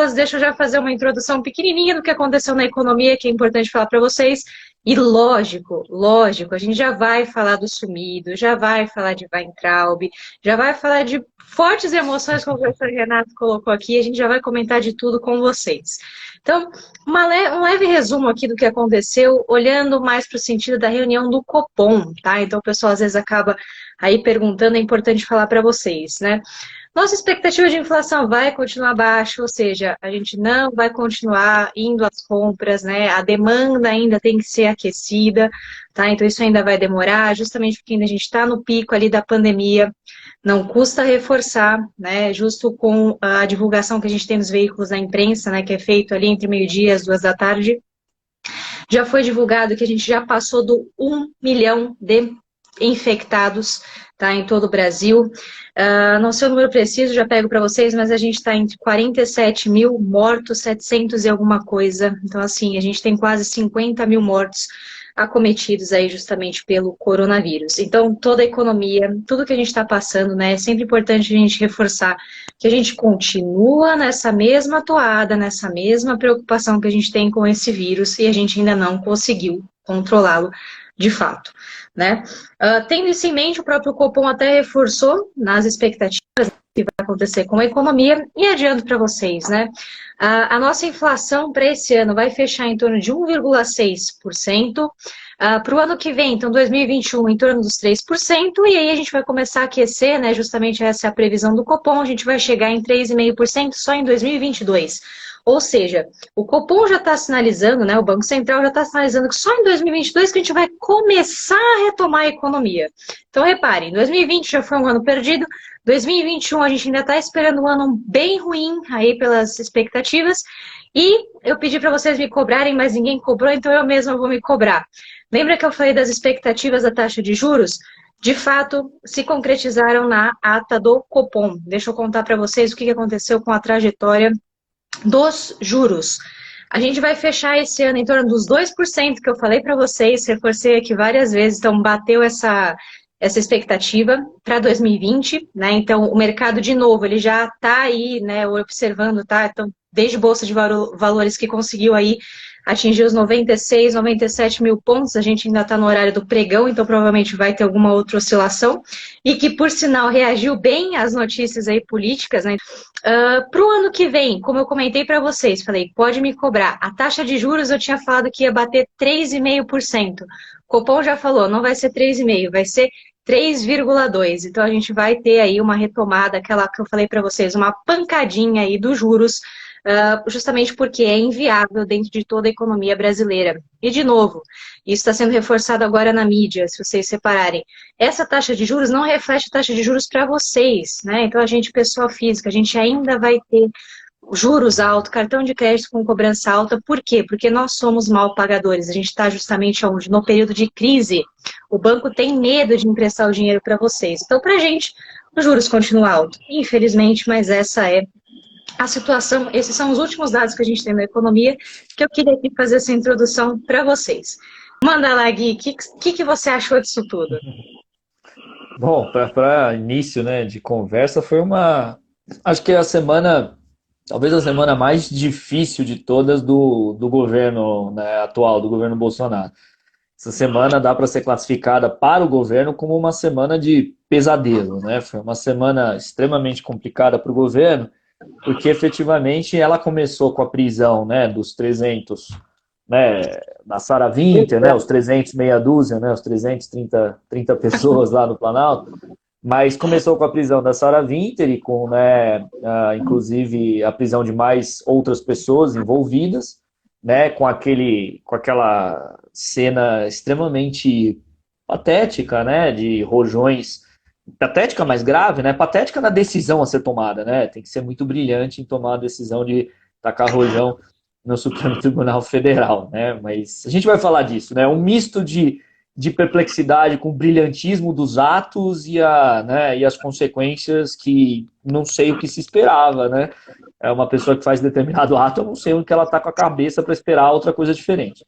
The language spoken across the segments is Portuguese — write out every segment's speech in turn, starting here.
pessoas, deixa eu já fazer uma introdução pequenininha do que aconteceu na economia, que é importante falar para vocês. E lógico, a gente já vai falar do sumido, já vai falar de Weintraub, já vai falar de fortes emoções, como o professor Renato colocou aqui, a gente já vai comentar de tudo com vocês. Então, um leve resumo aqui do que aconteceu, olhando mais para o sentido da reunião do Copom, tá? Então, o pessoal às vezes acaba aí perguntando, é importante falar para vocês, né? Nossa expectativa de inflação vai continuar baixa, ou seja, a gente não vai continuar indo às compras, né? A demanda ainda tem que ser aquecida, tá? Então isso ainda vai demorar, justamente porque ainda a gente está no pico ali da pandemia. Não custa reforçar, né? Justo com a divulgação que a gente tem nos veículos da imprensa, né? Que é feito ali entre meio-dia e as 2 da tarde. Já foi divulgado que a gente já passou do 1 milhão de infectados, tá, em todo o Brasil. Não sei o número preciso, já pego para vocês, mas a gente está entre 47 mil mortos, 700 e alguma coisa. Então, assim, a gente tem quase 50 mil mortos acometidos aí justamente pelo coronavírus. Então, toda a economia, tudo que a gente está passando, né, é sempre importante a gente reforçar que a gente continua nessa mesma toada, nessa mesma preocupação que a gente tem com esse vírus e a gente ainda não conseguiu controlá-lo de fato, né? Tendo isso em mente, o próprio Copom até reforçou nas expectativas que vai acontecer com a economia e adianto para vocês, né? A nossa inflação para esse ano vai fechar em torno de 1,6%. Para o ano que vem, então 2021, em torno dos 3%, e aí a gente vai começar a aquecer, né? Justamente essa é a previsão do Copom, a gente vai chegar em 3,5% só em 2022. Ou seja, o Copom já está sinalizando, né, o Banco Central já está sinalizando que só em 2022 que a gente vai começar a retomar a economia. Então, reparem, 2020 já foi um ano perdido, 2021 a gente ainda está esperando um ano bem ruim aí pelas expectativas, e eu pedi para vocês me cobrarem, mas ninguém cobrou, então eu mesma vou me cobrar. Lembra que eu falei das expectativas da taxa de juros? De fato, se concretizaram na ata do Copom. Deixa eu contar para vocês o que aconteceu com a trajetória dos juros. A gente vai fechar esse ano em torno dos 2% que eu falei para vocês, reforcei aqui várias vezes, então bateu essa expectativa para 2020, né? Então o mercado de novo, ele já está aí, né, observando, tá? Então, desde Bolsa de Valores que conseguiu aí atingir os 96, 97 mil pontos, a gente ainda está no horário do pregão, então provavelmente vai ter alguma outra oscilação, e que, por sinal, reagiu bem às notícias aí políticas, né? Para o ano que vem, como eu comentei para vocês, falei, pode me cobrar. A taxa de juros eu tinha falado que ia bater 3,5%. O Copom já falou, não vai ser 3,5%, vai ser 3,2%. Então a gente vai ter aí uma retomada, aquela que eu falei para vocês, uma pancadinha aí dos juros, justamente porque é inviável dentro de toda a economia brasileira. E, de novo, isso está sendo reforçado agora na mídia, se vocês separarem. Essa taxa de juros não reflete a taxa de juros para vocês, né? Então, a gente, pessoa física, a gente ainda vai ter juros altos, cartão de crédito com cobrança alta. Por quê? Porque nós somos mal pagadores. A gente está justamente onde? No período de crise. O banco tem medo de emprestar o dinheiro para vocês. Então, para a gente, os juros continuam altos. Infelizmente, mas essa é a situação. Esses são os últimos dados que a gente tem na economia, que eu queria aqui fazer essa introdução para vocês. Manda lá, Gui, o que você achou disso tudo? Bom, para início, né, de conversa, foi acho que a semana, talvez a semana mais difícil de todas do governo, né, atual, do governo Bolsonaro. Essa semana dá para ser classificada para o governo como uma semana de pesadelo, né? Foi uma semana extremamente complicada para o governo, porque efetivamente ela começou com a prisão, né, dos 300, né, da Sarah Winter, né, os 300 meia dúzia, né, os 330 pessoas lá no Planalto, mas começou com a prisão da Sarah Winter e com, né, inclusive a prisão de mais outras pessoas envolvidas, né, com aquela cena extremamente patética, né, de rojões, patética, mas grave, né, patética na decisão a ser tomada, né, tem que ser muito brilhante em tomar a decisão de tacar rojão no Supremo Tribunal Federal, né, mas a gente vai falar disso, né, um misto de perplexidade com o brilhantismo dos atos né, e as consequências que não sei o que se esperava, né, é uma pessoa que faz determinado ato, eu não sei onde que ela está com a cabeça para esperar outra coisa diferente.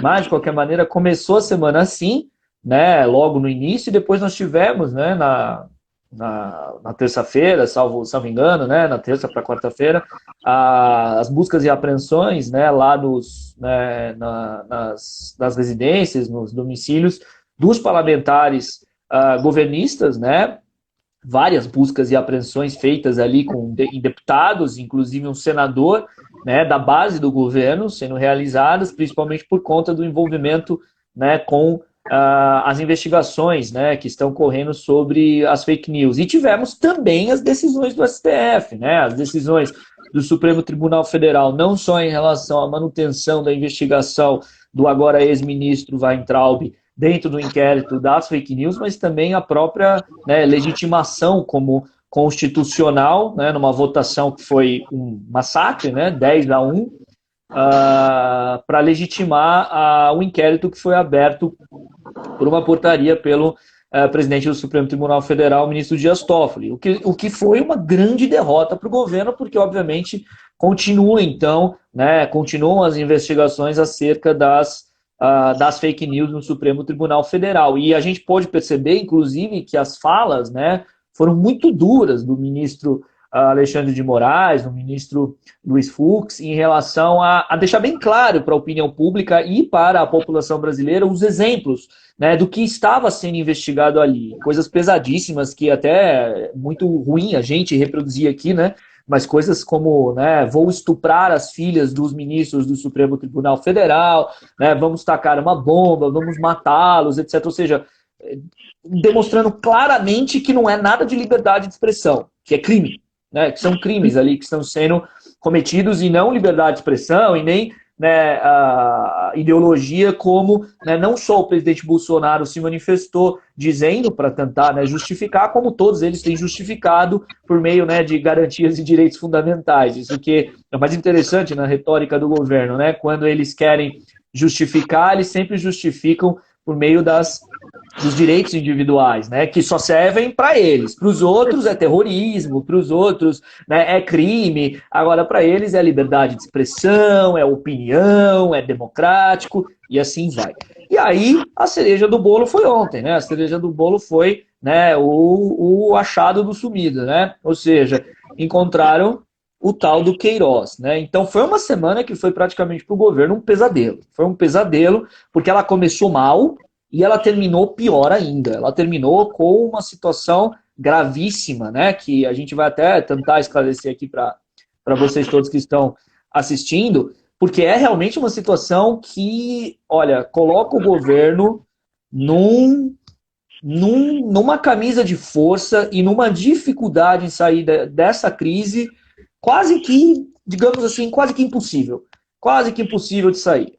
Mas, de qualquer maneira, começou a semana assim, né, logo no início, e depois nós tivemos, né, na terça-feira, salvo engano, né, na terça para quarta-feira, as buscas e apreensões, né, lá nas residências, nos domicílios dos parlamentares governistas, né, várias buscas e apreensões feitas ali em deputados, inclusive um senador, né, da base do governo, sendo realizadas, principalmente por conta do envolvimento, né, com as investigações, né, que estão correndo sobre as fake news. E tivemos também as decisões do STF, né, as decisões do Supremo Tribunal Federal, não só em relação à manutenção da investigação do agora ex-ministro Weintraub dentro do inquérito das fake news, mas também a própria, né, legitimação como constitucional, né, numa votação que foi um massacre, né, 10-1, para legitimar o inquérito que foi aberto por uma portaria pelo presidente do Supremo Tribunal Federal, o ministro Dias Toffoli, o que foi uma grande derrota para o governo, porque, obviamente, continuam as investigações acerca das fake news no Supremo Tribunal Federal. E a gente pôde perceber, inclusive, que as falas, né, foram muito duras do ministro Alexandre de Moraes, do ministro Luiz Fux, em relação a deixar bem claro para a opinião pública e para a população brasileira os exemplos, né, do que estava sendo investigado ali. Coisas pesadíssimas que até é muito ruim a gente reproduzir aqui, né? Mas coisas como, né, vou estuprar as filhas dos ministros do Supremo Tribunal Federal, né, vamos tacar uma bomba, vamos matá-los, etc. Ou seja, demonstrando claramente que não é nada de liberdade de expressão, que é crime, né, que são crimes ali que estão sendo cometidos e não liberdade de expressão e nem, né, a ideologia como, né, não só o presidente Bolsonaro se manifestou dizendo para tentar, né, justificar, como todos eles têm justificado por meio, né, de garantias e direitos fundamentais. Isso que é mais interessante na retórica do governo, né, quando eles querem justificar, eles sempre justificam por meio dos direitos individuais, né, que só servem para eles. Para os outros é terrorismo, para os outros, né, é crime. Agora, para eles é liberdade de expressão, é opinião, é democrático, e assim vai. E aí, a cereja do bolo foi ontem, né? A cereja do bolo foi, né, o achado do sumido, né? Ou seja, encontraram o tal do Queiroz, né? Então, foi uma semana que foi praticamente para o governo um pesadelo. Foi um pesadelo porque ela começou mal, e ela terminou pior ainda. Ela terminou com uma situação gravíssima, né? Que a gente vai até tentar esclarecer aqui para vocês todos que estão assistindo, porque é realmente uma situação que, olha, coloca o governo numa camisa de força e numa dificuldade em sair dessa crise quase que, digamos assim, quase que impossível. Quase que impossível de sair.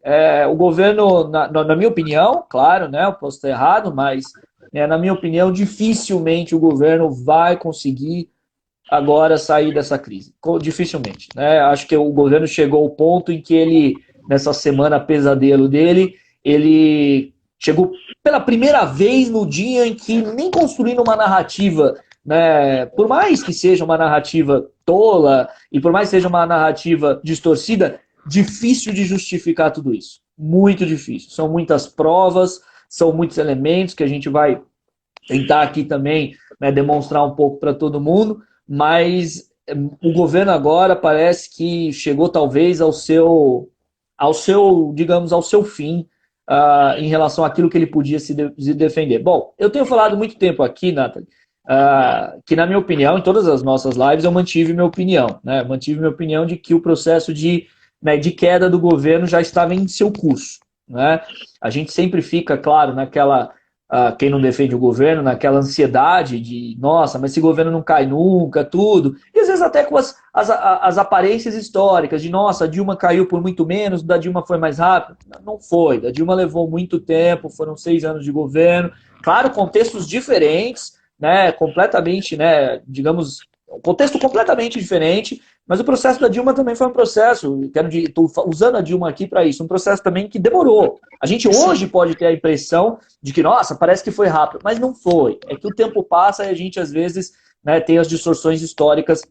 O governo, na minha opinião, claro, né, eu posso estar errado, mas na minha opinião, dificilmente o governo vai conseguir agora sair dessa crise. Dificilmente. Né? Acho que o governo chegou ao ponto em que ele, nessa semana pesadelo dele, ele chegou pela primeira vez no dia em que nem construindo uma narrativa, né, por mais que seja uma narrativa tola e por mais que seja uma narrativa distorcida, difícil de justificar tudo isso. Muito difícil. São muitas provas, são muitos elementos que a gente vai tentar aqui também, né, demonstrar um pouco para todo mundo, mas o governo agora parece que chegou talvez ao seu digamos, ao seu fim em relação àquilo que ele podia se defender. Bom, eu tenho falado muito tempo aqui, Nathalie, que na minha opinião, em todas as nossas lives, eu mantive minha opinião, né? Mantive minha opinião de que o processo de queda do governo já estava em seu curso, né? A gente sempre fica, claro, naquela, quem não defende o governo, naquela ansiedade de, nossa, mas esse governo não cai nunca, tudo. E às vezes até com as aparências históricas de, nossa, a Dilma caiu por muito menos, da Dilma foi mais rápido. Não foi, da Dilma levou muito tempo, foram 6 anos de governo. Claro, contextos diferentes, né, completamente, né, digamos, um contexto completamente diferente, mas o processo da Dilma também foi um processo, estou usando a Dilma aqui para isso, um processo também que demorou. A gente hoje pode ter a impressão de que, nossa, parece que foi rápido, mas não foi. É que o tempo passa e a gente, às vezes, né, tem as distorções históricas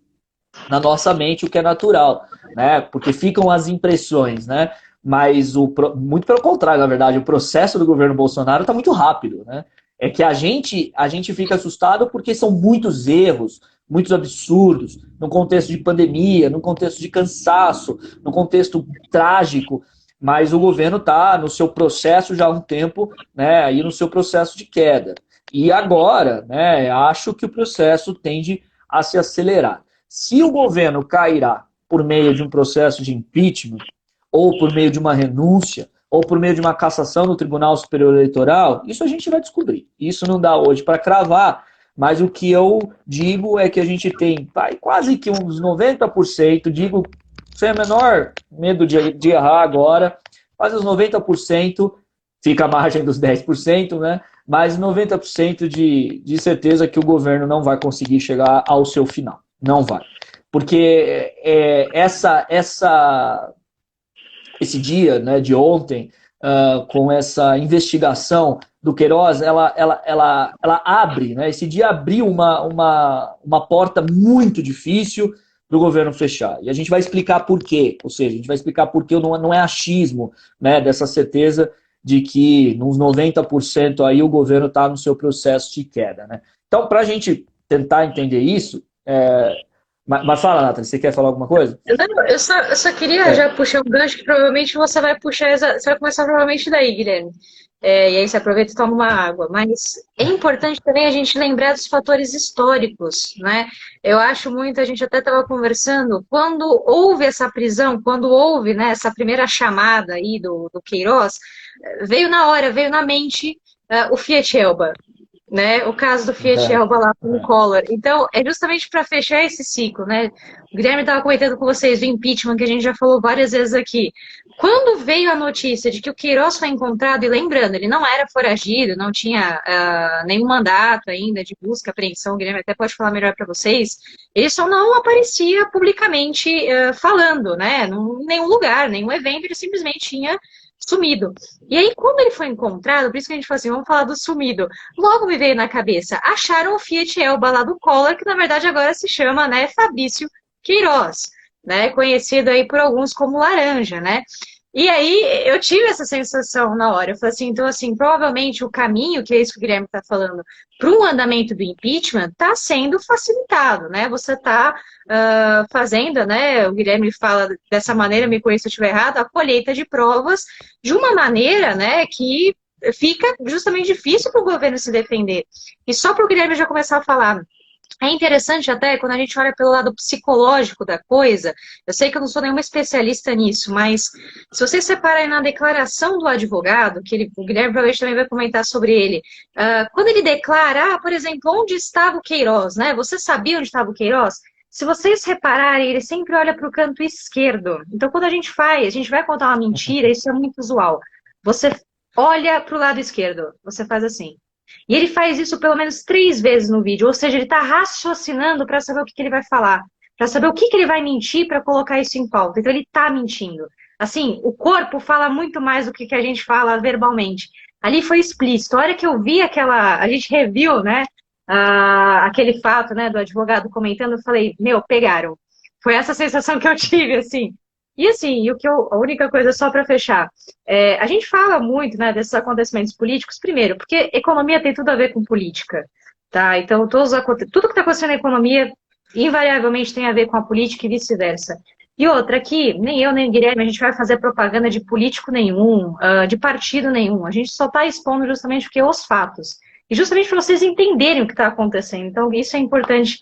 na nossa mente, o que é natural, né, porque ficam as impressões, né, mas muito pelo contrário, na verdade, o processo do governo Bolsonaro está muito rápido, né. É que a gente fica assustado porque são muitos erros, muitos absurdos, num contexto de pandemia, num contexto de cansaço, num contexto trágico, mas o governo está no seu processo já há um tempo, né, aí no seu processo de queda. E agora, né, acho que o processo tende a se acelerar. Se o governo cairá por meio de um processo de impeachment, ou por meio de uma renúncia, ou por meio de uma cassação no Tribunal Superior Eleitoral, isso a gente vai descobrir. Isso não dá hoje para cravar, mas o que eu digo é que a gente tem quase que uns 90%, digo sem o menor medo de errar agora, quase uns 90%, fica a margem dos 10%, né? Mas 90% de certeza que o governo não vai conseguir chegar ao seu final. Não vai. Porque esse dia, né, de ontem, com essa investigação do Queiroz, ela abre, né, esse dia abriu uma porta muito difícil para o governo fechar. E a gente vai explicar por quê, ou seja, a gente vai explicar por que não é achismo, né, dessa certeza de que nos 90% aí o governo está no seu processo de queda. Né? Então, para a gente tentar entender isso, mas fala, Nathalie, você quer falar alguma coisa? Não, eu só queria já puxar um gancho que provavelmente você vai puxar, você vai começar provavelmente daí, Guilherme. E aí você aproveita e toma uma água. Mas é importante também a gente lembrar dos fatores históricos, né? Eu acho muito, a gente até estava conversando, quando houve essa prisão, quando houve, né, essa primeira chamada aí do Queiroz, veio na hora, veio na mente o Fiat Elba, né? O caso do Fiat Elba lá com o Collor. Então, é justamente para fechar esse ciclo, né? O Guilherme estava comentando com vocês do impeachment, que a gente já falou várias vezes aqui. Quando veio a notícia de que o Queiroz foi encontrado, e lembrando, ele não era foragido, não tinha nenhum mandato ainda de busca, apreensão, o Guilherme até pode falar melhor para vocês, ele só não aparecia publicamente falando, né? Em nenhum lugar, nenhum evento, ele simplesmente tinha sumido. E aí, quando ele foi encontrado, por isso que a gente falou assim, vamos falar do sumido, logo me veio na cabeça, acharam o Fiat Elba lá do Collor, que na verdade agora se chama, né, Fabrício Queiroz, né, conhecido aí por alguns como Laranja, né. E aí eu tive essa sensação na hora, eu falei assim, então assim, provavelmente o caminho, que é isso que o Guilherme está falando, para o andamento do impeachment está sendo facilitado, né, você está fazendo, né, o Guilherme fala dessa maneira, me corrija se eu estiver errado, a colheita de provas de uma maneira, né, que fica justamente difícil para o governo se defender. E só para o Guilherme já começar a falar, é interessante até quando a gente olha pelo lado psicológico da coisa, eu sei que eu não sou nenhuma especialista nisso, mas se você separar aí na declaração do advogado, que o Guilherme provavelmente também vai comentar sobre ele, quando ele declara, por exemplo, onde estava o Queiroz, né? Você sabia onde estava o Queiroz? Se vocês repararem, ele sempre olha para o canto esquerdo. Então, quando a gente vai contar uma mentira, isso é muito usual. Você olha para o lado esquerdo, você faz assim. E ele faz isso pelo menos 3 vezes no vídeo, ou seja, ele está raciocinando para saber o que ele vai falar, para saber o que ele vai mentir para colocar isso em pauta. Então ele está mentindo. Assim, o corpo fala muito mais do que a gente fala verbalmente. Ali foi explícito. A hora que eu vi a gente reviu, né, aquele fato, né, do advogado comentando, eu falei, meu, pegaram. Foi essa sensação que eu tive, assim. E assim, a única coisa só para fechar, a gente fala muito, né, desses acontecimentos políticos, primeiro, porque economia tem tudo a ver com política, tá? Então, tudo que está acontecendo na economia, invariavelmente tem a ver com a política e vice-versa. E outra, aqui, nem eu nem o Guilherme, a gente vai fazer propaganda de político nenhum, de partido nenhum, a gente só está expondo justamente porque os fatos. E justamente para vocês entenderem o que está acontecendo. Então, isso é importante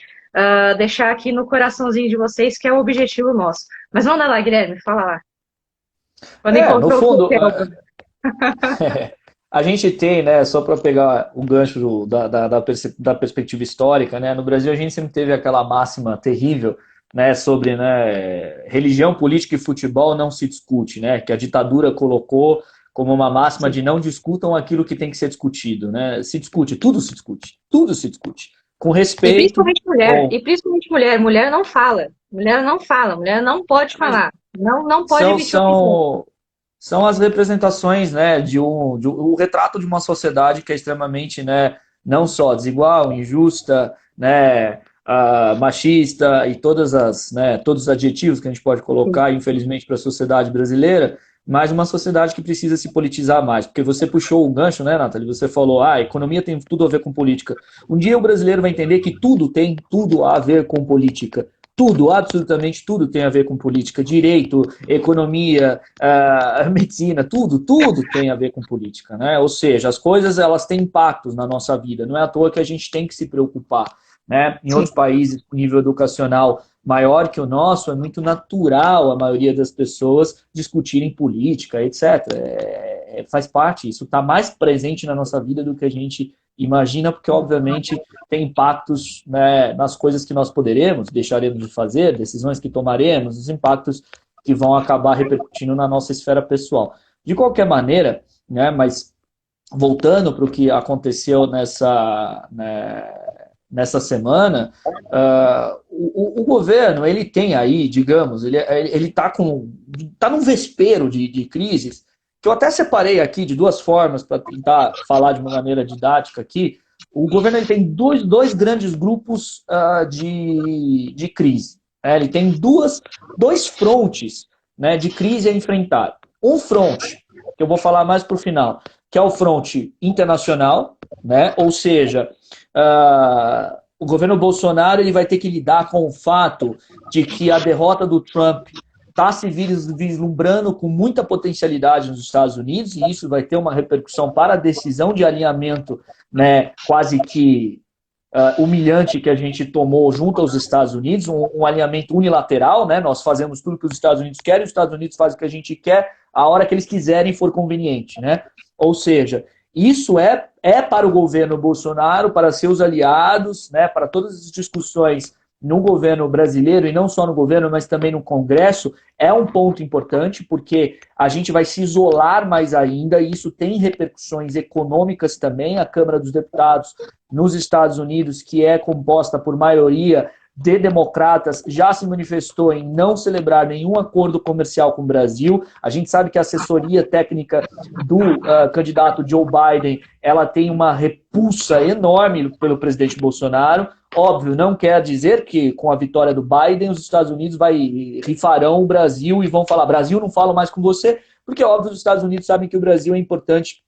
deixar aqui no coraçãozinho de vocês, que é o objetivo nosso. Mas vamos lá, Guilherme, fala lá. Quando No encontrou fundo, o a gente tem, né, só para pegar o gancho da perspectiva histórica, né, no Brasil a gente sempre teve aquela máxima terrível, né, sobre, né, religião, política e futebol não se discute, né, que a ditadura colocou como uma máxima de não discutam aquilo que tem que ser discutido, né, se discute, tudo se discute, com respeito. E principalmente mulher, mulher não fala, mulher não pode falar, não pode emitir opinião. São as representações, né, o retrato de uma sociedade que é extremamente, né, não só desigual, injusta, né, machista e todos os adjetivos que a gente pode colocar, infelizmente, para a sociedade brasileira, mas uma sociedade que precisa se politizar mais. Porque você puxou o gancho, né, Nathalie? Você falou, a economia tem tudo a ver com política. Um dia o brasileiro vai entender que tudo tem tudo a ver com política. Tudo, absolutamente tudo tem a ver com política. Direito, economia, medicina, tudo tem a ver com política, né? Ou seja, as coisas elas têm impactos na nossa vida. Não é à toa que a gente tem que se preocupar, né? Em outros países, o nível educacional maior que o nosso, é muito natural a maioria das pessoas discutirem política, etc. Faz parte, isso está mais presente na nossa vida do que a gente imagina, porque obviamente tem impactos, né, nas coisas que nós poderemos, deixaremos de fazer, decisões que tomaremos, os impactos que vão acabar repercutindo na nossa esfera pessoal. De qualquer maneira, né, mas voltando para o que aconteceu nessa semana, o governo, ele tem aí, digamos, ele tá num vespeiro de crises, que eu até separei aqui de duas formas para tentar falar de uma maneira didática aqui. O governo ele tem dois grandes grupos de crise. Né? Ele tem dois frontes, né, de crise a enfrentar. Um fronte, que eu vou falar mais para o final, que é o fronte internacional, né? Ou seja, o governo Bolsonaro ele vai ter que lidar com o fato de que a derrota do Trump está se vislumbrando com muita potencialidade nos Estados Unidos, e isso vai ter uma repercussão para a decisão de alinhamento, né, quase que humilhante que a gente tomou junto aos Estados Unidos, um alinhamento unilateral, né? Nós fazemos tudo que os Estados Unidos querem, os Estados Unidos fazem o que a gente quer, a hora que eles quiserem for conveniente, né? Ou seja, isso é para o governo Bolsonaro, para seus aliados, né, para todas as discussões no governo brasileiro, e não só no governo, mas também no Congresso, é um ponto importante, porque a gente vai se isolar mais ainda, e isso tem repercussões econômicas também. A Câmara dos Deputados nos Estados Unidos, que é composta por maioria de democratas, já se manifestou em não celebrar nenhum acordo comercial com o Brasil. A gente sabe que a assessoria técnica do candidato Joe Biden, ela tem uma repulsa enorme pelo presidente Bolsonaro. Óbvio, não quer dizer que com a vitória do Biden, os Estados Unidos rifarão o Brasil e vão falar, Brasil, não falo mais com você, porque óbvio, os Estados Unidos sabem que o Brasil é importante,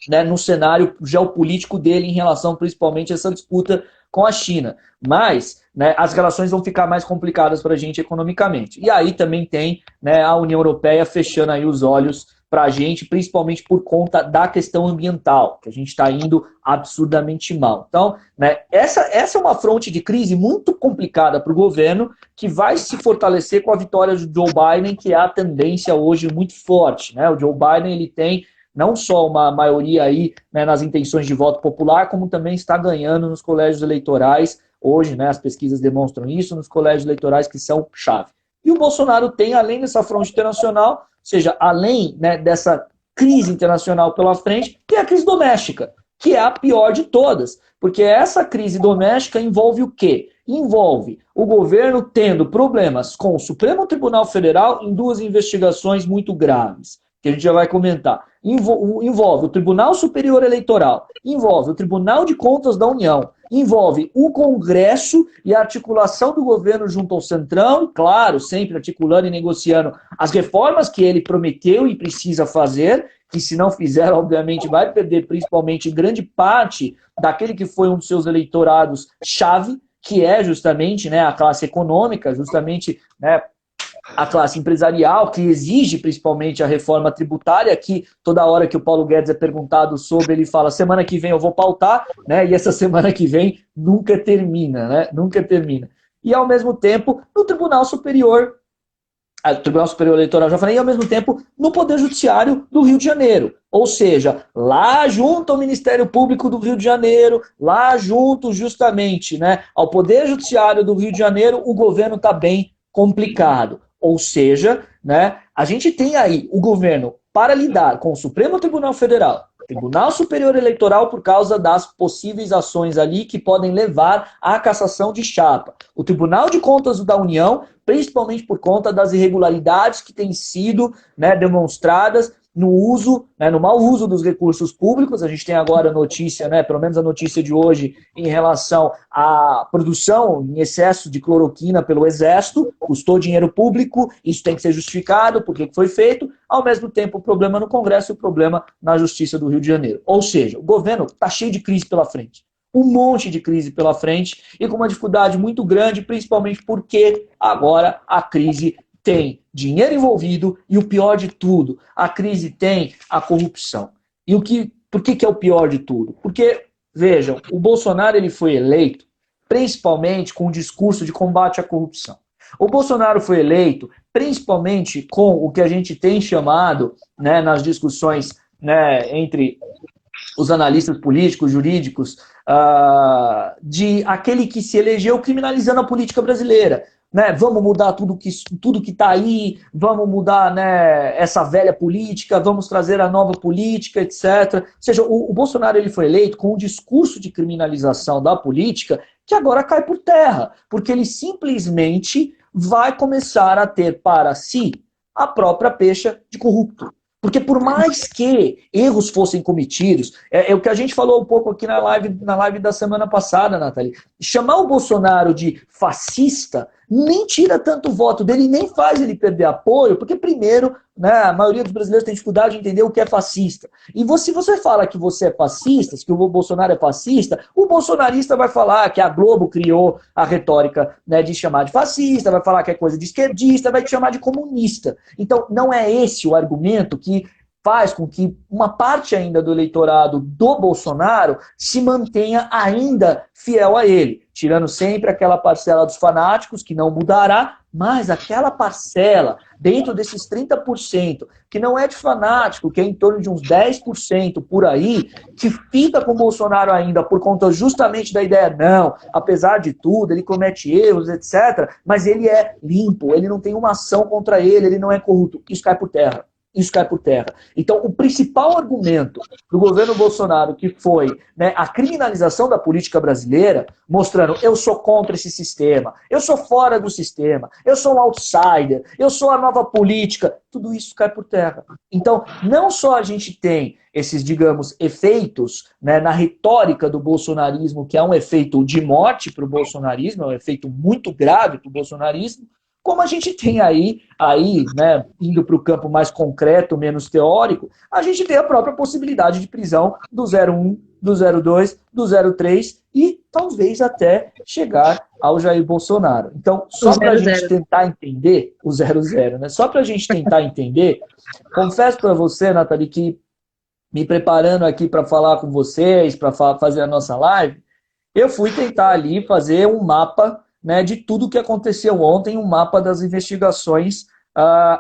né, no cenário geopolítico dele em relação principalmente a essa disputa com a China. Mas, né, as relações vão ficar mais complicadas para a gente economicamente. E aí também tem, né, a União Europeia fechando aí os olhos para a gente, principalmente por conta da questão ambiental, que a gente está indo absurdamente mal. Então, né, essa é uma fronte de crise muito complicada para o governo, que vai se fortalecer com a vitória do Joe Biden, que é a tendência hoje muito forte. Né? O Joe Biden ele tem não só uma maioria aí, né, nas intenções de voto popular, como também está ganhando nos colégios eleitorais. Hoje, né, as pesquisas demonstram isso, nos colégios eleitorais que são chave. E o Bolsonaro tem, além dessa fronte internacional, ou seja, além, né, dessa crise internacional pela frente, tem a crise doméstica, que é a pior de todas. Porque essa crise doméstica envolve o quê? Envolve o governo tendo problemas com o Supremo Tribunal Federal em duas investigações muito graves, que a gente já vai comentar. Envolve o Tribunal Superior Eleitoral, envolve o Tribunal de Contas da União, envolve o Congresso e a articulação do governo junto ao Centrão, claro, sempre articulando e negociando as reformas que ele prometeu e precisa fazer, que se não fizer, obviamente, vai perder principalmente grande parte daquele que foi um dos seus eleitorados-chave, que é justamente, né, a classe econômica, justamente, né, a classe empresarial, que exige principalmente a reforma tributária, que toda hora que o Paulo Guedes é perguntado sobre, ele fala, semana que vem eu vou pautar, né? E essa semana que vem nunca termina, né? Nunca termina. E ao mesmo tempo, no Tribunal Superior Eleitoral, já falei, e ao mesmo tempo no Poder Judiciário do Rio de Janeiro. Ou seja, lá junto ao Ministério Público do Rio de Janeiro, lá junto justamente, né, ao Poder Judiciário do Rio de Janeiro, o governo está bem complicado. Ou seja, né, a gente tem aí o governo para lidar com o Supremo Tribunal Federal, Tribunal Superior Eleitoral por causa das possíveis ações ali que podem levar à cassação de chapa. O Tribunal de Contas da União, principalmente por conta das irregularidades que têm sido, né, demonstradas no uso, né, no mau uso dos recursos públicos. A gente tem agora a notícia, né, pelo menos a notícia de hoje, em relação à produção em excesso de cloroquina pelo Exército, custou dinheiro público, isso tem que ser justificado, por que foi feito. ao mesmo tempo o problema no Congresso e o problema na Justiça do Rio de Janeiro. Ou seja, o governo está cheio de crise pela frente. Um monte de crise pela frente e com uma dificuldade muito grande, principalmente porque agora a crise tem dinheiro envolvido e o pior de tudo, a crise tem a corrupção. E por que é o pior de tudo? Porque, vejam, o Bolsonaro ele foi eleito principalmente com um discurso de combate à corrupção. O Bolsonaro foi eleito principalmente com o que a gente tem chamado, né, nas discussões, né, entre os analistas políticos, jurídicos, de aquele que se elegeu criminalizando a política brasileira. Né? Vamos mudar tudo que está aí, vamos mudar, né, essa velha política, vamos trazer a nova política, etc. Ou seja, o Bolsonaro ele foi eleito com um discurso de criminalização da política que agora cai por terra, porque ele simplesmente vai começar a ter para si a própria pecha de corrupto. Porque por mais que erros fossem cometidos, é o que a gente falou um pouco aqui na live da semana passada, Nathalie, chamar o Bolsonaro de fascista nem tira tanto voto dele, nem faz ele perder apoio, porque primeiro, né, a maioria dos brasileiros tem dificuldade de entender o que é fascista. E se você fala que você é fascista, que o Bolsonaro é fascista, o bolsonarista vai falar que a Globo criou a retórica, né, de chamar de fascista, vai falar que é coisa de esquerdista, vai te chamar de comunista. Então, não é esse o argumento que faz com que uma parte ainda do eleitorado do Bolsonaro se mantenha ainda fiel a ele, tirando sempre aquela parcela dos fanáticos que não mudará, mas aquela parcela dentro desses 30%, que não é de fanático, que é em torno de uns 10% por aí, que fica com o Bolsonaro ainda por conta justamente da ideia, não, apesar de tudo, ele comete erros, etc., mas ele é limpo, ele não tem uma ação contra ele não é corrupto. Isso cai por terra. Isso cai por terra. Então, o principal argumento do governo Bolsonaro, que foi, né, a criminalização da política brasileira, mostrando eu sou contra esse sistema, eu sou fora do sistema, eu sou um outsider, eu sou a nova política, tudo isso cai por terra. Então, não só a gente tem esses, digamos, efeitos, né, na retórica do bolsonarismo, que é um efeito de morte para o bolsonarismo, é um efeito muito grave para o bolsonarismo, como a gente tem aí né, indo para o campo mais concreto, menos teórico, a gente tem a própria possibilidade de prisão do 01, do 02, do 03 e talvez até chegar ao Jair Bolsonaro. Então, só para a gente tentar entender o 00, né? Só para a gente tentar entender, confesso para você, Nathalie, que me preparando aqui para falar com vocês, para fazer a nossa live, eu fui tentar ali fazer um mapa, né, de tudo o que aconteceu ontem, um mapa das investigações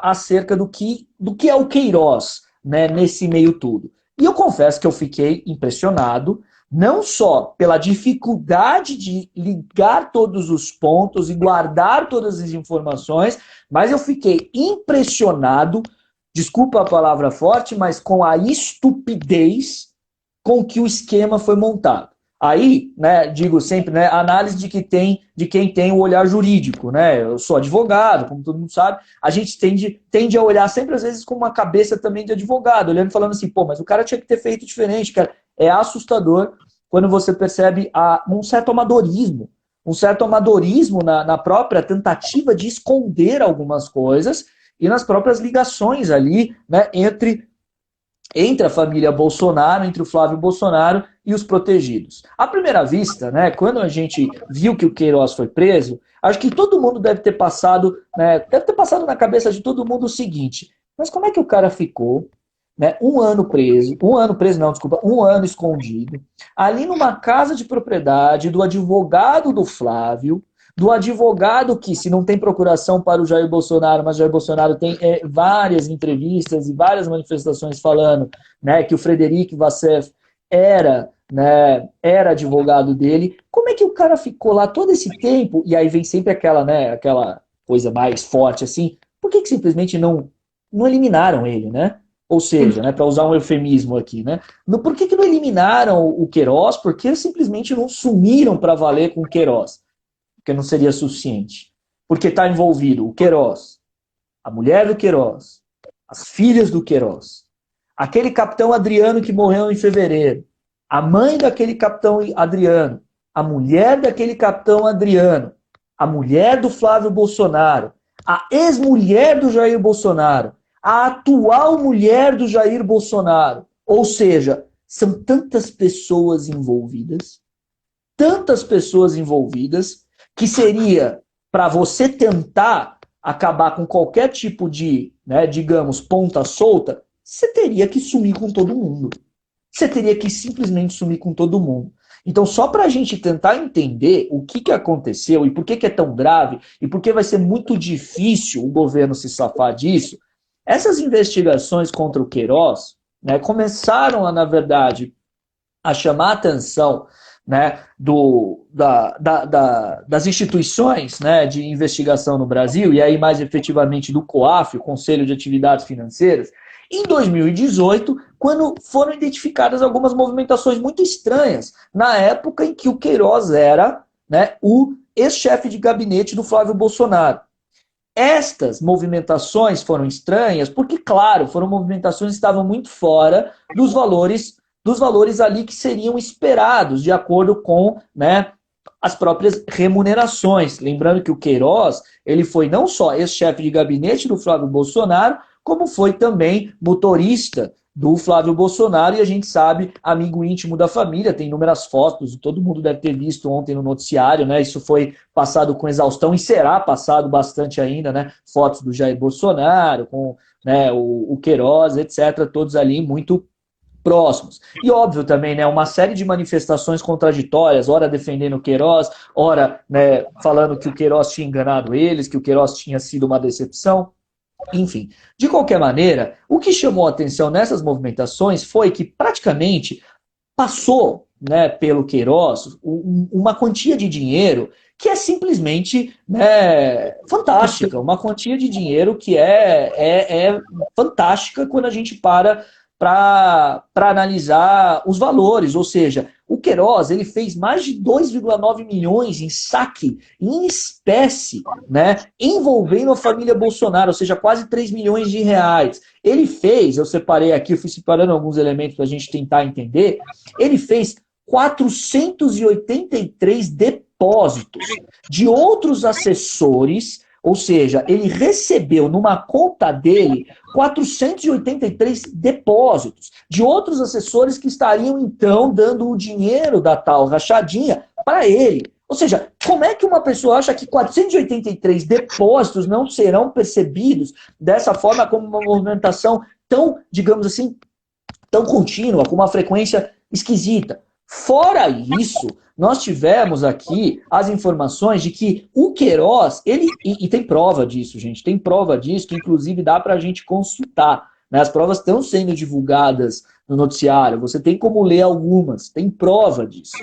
acerca do que é o Queiroz, né, nesse meio tudo. E eu confesso que eu fiquei impressionado, não só pela dificuldade de ligar todos os pontos e guardar todas as informações, mas eu fiquei impressionado, desculpa a palavra forte, mas com a estupidez com que o esquema foi montado. Aí, né, digo sempre, né, análise de quem tem o olhar jurídico, né? Eu sou advogado, como todo mundo sabe, a gente tende a olhar sempre, às vezes, com uma cabeça também de advogado, olhando e falando assim, pô, mas o cara tinha que ter feito diferente, cara. É assustador quando você percebe um certo amadorismo na própria tentativa de esconder algumas coisas e nas próprias ligações ali, né, entre a família Bolsonaro, entre o Flávio Bolsonaro e os protegidos. À primeira vista, né, quando a gente viu que o Queiroz foi preso, acho que todo mundo deve ter passado, né, na cabeça de todo mundo o seguinte, mas como é que o cara ficou, né, um ano escondido, ali numa casa de propriedade do advogado do Flávio, do advogado que, se não tem procuração para o Jair Bolsonaro, mas o Jair Bolsonaro tem várias entrevistas e várias manifestações falando, né, que o Frederic Vassef era advogado dele. Como é que o cara ficou lá todo esse tempo? E aí vem sempre aquela coisa mais forte assim. Por que simplesmente não eliminaram ele, né? Ou seja, né, para usar um eufemismo aqui, né? Por que não eliminaram o Queiroz? Porque simplesmente não sumiram para valer com o Queiroz? Porque não seria suficiente. Porque está envolvido o Queiroz, a mulher do Queiroz, as filhas do Queiroz, aquele capitão Adriano que morreu em fevereiro, a mãe daquele capitão Adriano, a mulher daquele capitão Adriano, a mulher do Flávio Bolsonaro, a ex-mulher do Jair Bolsonaro, a atual mulher do Jair Bolsonaro. Ou seja, são tantas pessoas envolvidas, que seria para você tentar acabar com qualquer tipo de, né, digamos, ponta solta, você teria que sumir com todo mundo. Você teria que simplesmente sumir com todo mundo. Então, só para a gente tentar entender o que aconteceu e por que é tão grave e por que vai ser muito difícil o governo se safar disso, essas investigações contra o Queiroz, né, começaram a, na verdade, a chamar a atenção, né, das instituições, né, de investigação no Brasil, e aí mais efetivamente do COAF, o Conselho de Atividades Financeiras, em 2018, quando foram identificadas algumas movimentações muito estranhas, na época em que o Queiroz era, né, o ex-chefe de gabinete do Flávio Bolsonaro. Estas movimentações foram estranhas porque, claro, foram movimentações que estavam muito fora dos valores ali que seriam esperados, de acordo com, né, as próprias remunerações. Lembrando que o Queiroz, ele foi não só ex-chefe de gabinete do Flávio Bolsonaro, como foi também motorista do Flávio Bolsonaro, e a gente sabe, amigo íntimo da família, tem inúmeras fotos, todo mundo deve ter visto ontem no noticiário, né? Isso foi passado com exaustão e será passado bastante ainda, né? Fotos do Jair Bolsonaro, com, né, o Queiroz, etc., todos ali muito próximos. E óbvio também, né, uma série de manifestações contraditórias, ora defendendo o Queiroz, ora, né, falando que o Queiroz tinha enganado eles, que o Queiroz tinha sido uma decepção. Enfim, de qualquer maneira, o que chamou a atenção nessas movimentações foi que praticamente passou, né, pelo Queiroz uma quantia de dinheiro que é simplesmente, né, fantástica, uma quantia de dinheiro que é fantástica quando a gente para analisar os valores, ou seja, o Queiroz ele fez mais de 2,9 milhões em saque, em espécie, né, envolvendo a família Bolsonaro, ou seja, quase 3 milhões de reais. Ele fez, eu separei aqui, eu fui separando alguns elementos para a gente tentar entender, ele fez 483 depósitos de outros assessores, ou seja, ele recebeu numa conta dele 483 depósitos de outros assessores que estariam, então, dando o dinheiro da tal rachadinha para ele. Ou seja, como é que uma pessoa acha que 483 depósitos não serão percebidos dessa forma como uma movimentação tão, digamos assim, tão contínua, com uma frequência esquisita? Fora isso, nós tivemos aqui as informações de que o Queiroz, e tem prova disso, gente, tem prova disso, que inclusive dá para a gente consultar, né? As provas estão sendo divulgadas no noticiário, você tem como ler algumas, tem prova disso.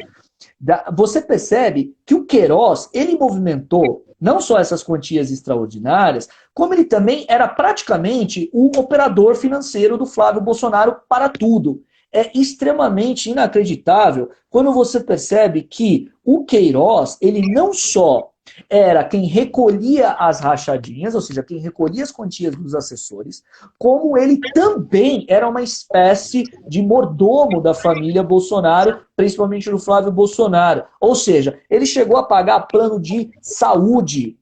Você percebe que o Queiroz, ele movimentou não só essas quantias extraordinárias, como ele também era praticamente o operador financeiro do Flávio Bolsonaro para tudo. É extremamente inacreditável quando você percebe que o Queiroz, ele não só era quem recolhia as rachadinhas, ou seja, quem recolhia as quantias dos assessores, como ele também era uma espécie de mordomo da família Bolsonaro, principalmente do Flávio Bolsonaro. Ou seja, ele chegou a pagar plano de saúde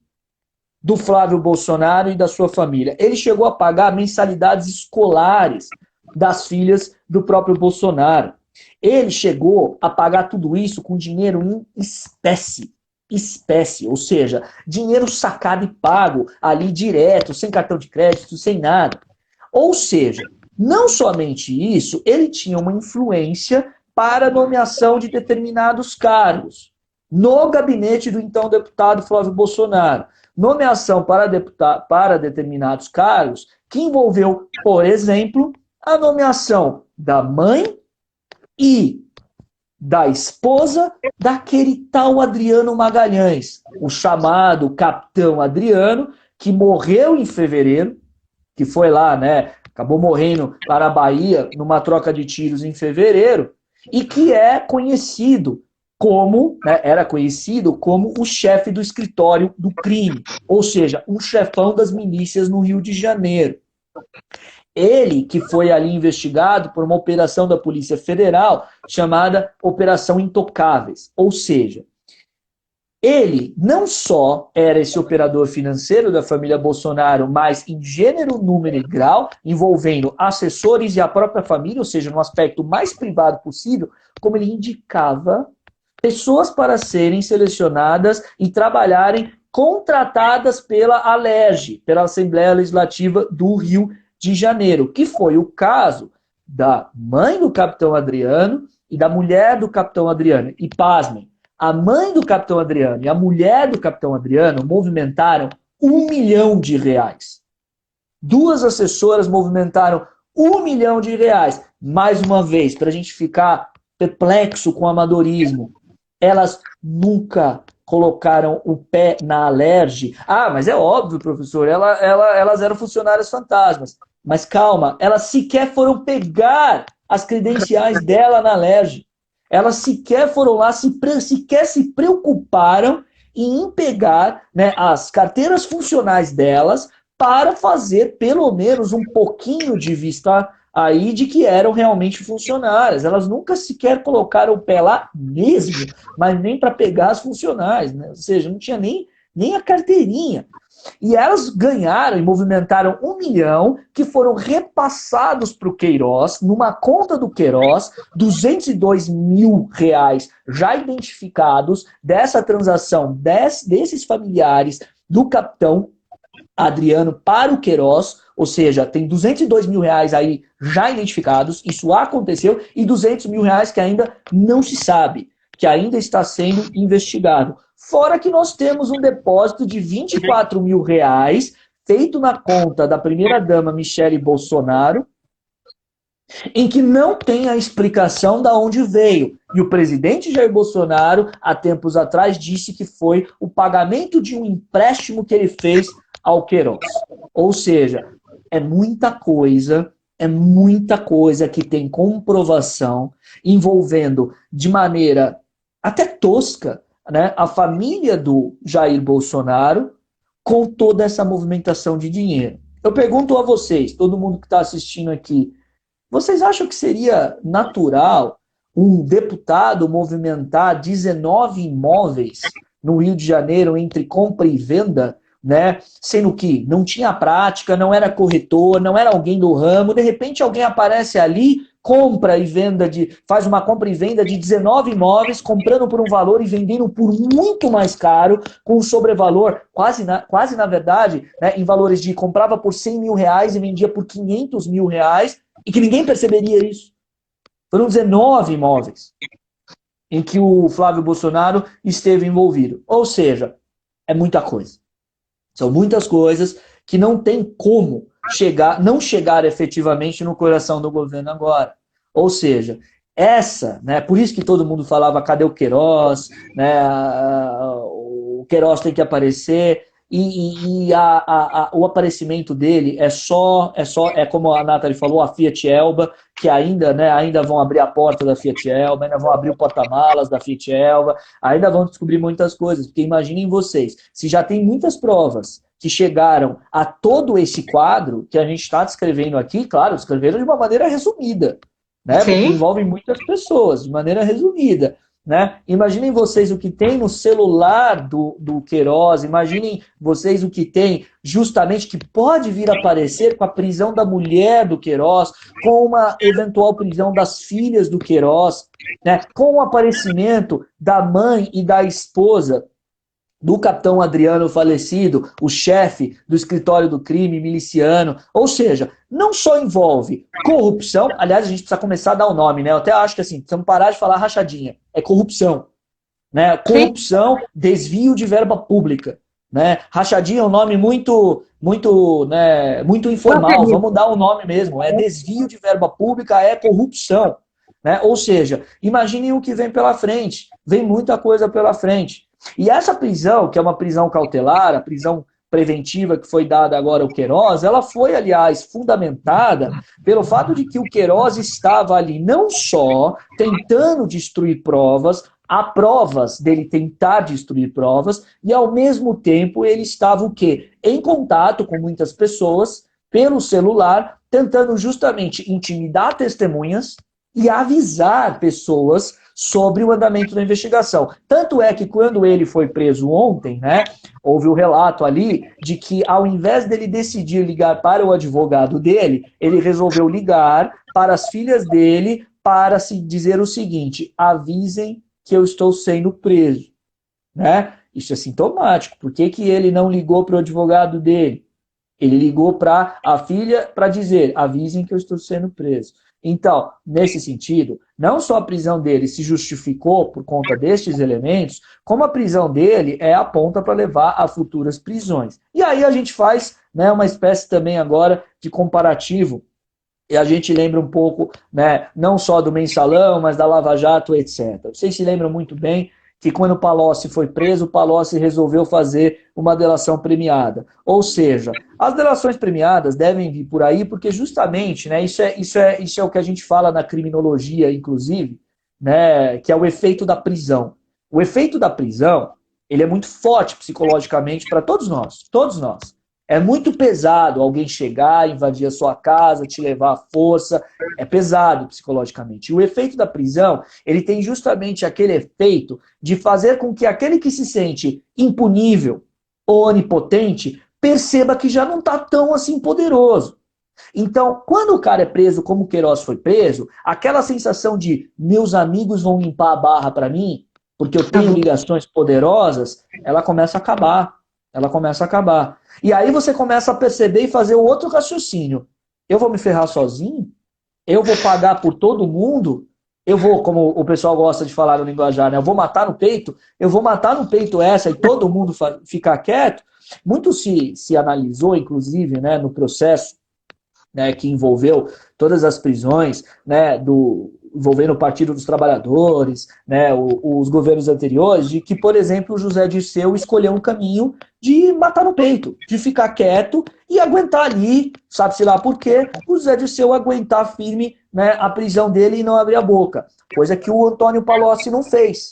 do Flávio Bolsonaro e da sua família. Ele chegou a pagar mensalidades escolares das filhas do próprio Bolsonaro. Ele chegou a pagar tudo isso com dinheiro em espécie, ou seja, dinheiro sacado e pago ali direto, sem cartão de crédito, sem nada. Ou seja, não somente isso, ele tinha uma influência para a nomeação de determinados cargos no gabinete do então deputado Flávio Bolsonaro. Nomeação para determinados cargos que envolveu, por exemplo, a nomeação da mãe e da esposa daquele tal Adriano Magalhães, o chamado Capitão Adriano, que morreu em fevereiro, que foi lá, né, acabou morrendo lá na Bahia, numa troca de tiros em fevereiro, e que é conhecido como, né, era conhecido como o chefe do escritório do crime, ou seja, um chefão das milícias no Rio de Janeiro. Ele que foi ali investigado por uma operação da Polícia Federal chamada Operação Intocáveis. Ou seja, Ele não só era esse operador financeiro da família Bolsonaro, mas em gênero, número e grau, envolvendo assessores e a própria família, ou seja, no aspecto mais privado possível, como ele indicava pessoas para serem selecionadas e trabalharem contratadas pela ALERJ, pela Assembleia Legislativa do Rio de Janeiro, que foi o caso da mãe do capitão Adriano e da mulher do capitão Adriano. E pasmem, a mãe do capitão Adriano e a mulher do capitão Adriano movimentaram R$ 1 milhão. Duas assessoras movimentaram R$ 1 milhão. Mais uma vez, para a gente ficar perplexo com o amadorismo, elas nunca colocaram o pé na ALERJ. Ah, mas é óbvio, professor, elas eram funcionárias fantasmas. Mas calma, elas sequer foram pegar as credenciais dela na ALERJ. Elas sequer foram lá, sequer se preocuparam em pegar, né, as carteiras funcionais delas para fazer pelo menos um pouquinho de vista aí de que eram realmente funcionárias. Elas nunca sequer colocaram o pé lá mesmo, mas nem para pegar as funcionais, né? Ou seja, não tinha nem a carteirinha. E elas ganharam e movimentaram R$ 1 milhão, que foram repassados para o Queiroz, numa conta do Queiroz, R$ 202 mil já identificados dessa transação desses familiares do capitão Adriano para o Queiroz, ou seja, tem R$ 202 mil aí já identificados, isso aconteceu, e R$ 200 mil que ainda não se sabe, que ainda está sendo investigado. Fora que nós temos um depósito de R$ 24 mil feito na conta da primeira-dama Michele Bolsonaro, em que não tem a explicação de onde veio. E o presidente Jair Bolsonaro, há tempos atrás, disse que foi o pagamento de um empréstimo que ele fez ao Queiroz. Ou seja, é muita coisa que tem comprovação envolvendo de maneira até tosca, né, a família do Jair Bolsonaro com toda essa movimentação de dinheiro. Eu pergunto a vocês, todo mundo que está assistindo aqui, vocês acham que seria natural um deputado movimentar 19 imóveis no Rio de Janeiro entre compra e venda, né? Sendo que não tinha prática, não era corretor, não era alguém do ramo, de repente alguém aparece ali, faz uma compra e venda de 19 imóveis, comprando por um valor e vendendo por muito mais caro, com um sobrevalor, quase na verdade, né, em valores de comprava por R$ 100 mil e vendia por R$ 500 mil, e que ninguém perceberia isso. Foram 19 imóveis em que o Flávio Bolsonaro esteve envolvido. Ou seja, é muita coisa. São muitas coisas que não tem como não chegar efetivamente no coração do governo agora. Ou seja, né, por isso que todo mundo falava, cadê o Queiroz? Né, o Queiroz tem que aparecer. E o aparecimento dele é como a Nathalie falou, a Fiat Elba, que ainda vão abrir a porta da Fiat Elba, ainda vão abrir o porta-malas da Fiat Elba, ainda vão descobrir muitas coisas, porque imaginem vocês, se já tem muitas provas que chegaram a todo esse quadro que a gente está descrevendo aqui, claro, descreveram de uma maneira resumida, né? Porque envolve muitas pessoas, de maneira resumida. Né? Imaginem vocês o que tem no celular do Queiroz, imaginem vocês o que tem justamente que pode vir a aparecer com a prisão da mulher do Queiroz, com uma eventual prisão das filhas do Queiroz, né? Com o aparecimento da mãe e da esposa do capitão Adriano falecido, o chefe do escritório do crime miliciano. Ou seja, não só envolve corrupção, aliás, a gente precisa começar a dar o nome, né? Eu até acho que assim, precisamos parar de falar rachadinha. É corrupção. Né? Corrupção, desvio de verba pública. Né? Rachadinha é um nome muito informal. Vamos dar o nome mesmo. É desvio de verba pública, é corrupção. Né? Ou seja, imaginem o que vem pela frente. Vem muita coisa pela frente. E essa prisão, que é uma prisão cautelar, a prisão preventiva que foi dada agora ao Queiroz, ela foi, aliás, fundamentada pelo fato de que o Queiroz estava ali não só tentando destruir provas, há provas dele tentar destruir provas, e ao mesmo tempo ele estava o quê? Em contato com muitas pessoas, pelo celular, tentando justamente intimidar testemunhas e avisar pessoas sobre o andamento da investigação. Tanto é que quando ele foi preso ontem, né, houve o relato ali de que ao invés dele decidir ligar para o advogado dele, ele resolveu ligar para as filhas dele para se dizer o seguinte: avisem que eu estou sendo preso, né? Isso é sintomático. Por que que ele não ligou para o advogado dele? Ele ligou para a filha para dizer: avisem que eu estou sendo preso. Então, nesse sentido, não só a prisão dele se justificou por conta destes elementos, como a prisão dele é a ponta para levar a futuras prisões. E aí a gente faz, né, uma espécie também agora de comparativo, e a gente lembra um pouco, né, não só do Mensalão, mas da Lava Jato, etc. Vocês se lembram muito bem que quando o Palocci foi preso, o Palocci resolveu fazer uma delação premiada. Ou seja, as delações premiadas devem vir por aí porque justamente, né, isso é o que a gente fala na criminologia, inclusive, né, que é o efeito da prisão. O efeito da prisão, ele é muito forte psicologicamente para todos nós, todos nós. É muito pesado alguém chegar, invadir a sua casa, te levar à força. É pesado psicologicamente. E o efeito da prisão, ele tem justamente aquele efeito de fazer com que aquele que se sente impunível ou onipotente perceba que já não está tão assim poderoso. Então, quando o cara é preso como o Queiroz foi preso, aquela sensação de meus amigos vão limpar a barra para mim, porque eu tenho ligações poderosas, ela começa a acabar. Ela começa a acabar. E aí você começa a perceber e fazer o outro raciocínio. Eu vou me ferrar sozinho? Eu vou pagar por todo mundo? Eu vou, como o pessoal gosta de falar no linguajar, né? Eu vou matar no peito? Eu vou matar no peito essa e todo mundo ficar quieto? Muito se analisou, inclusive, né, no processo, né, que envolveu todas as prisões, né, envolvendo o Partido dos Trabalhadores, né, os governos anteriores, de que, por exemplo, o José Dirceu escolheu um caminho de matar no peito, de ficar quieto e aguentar ali, sabe-se lá por quê, o José Dirceu aguentar firme, né, a prisão dele e não abrir a boca, coisa que o Antônio Palocci não fez.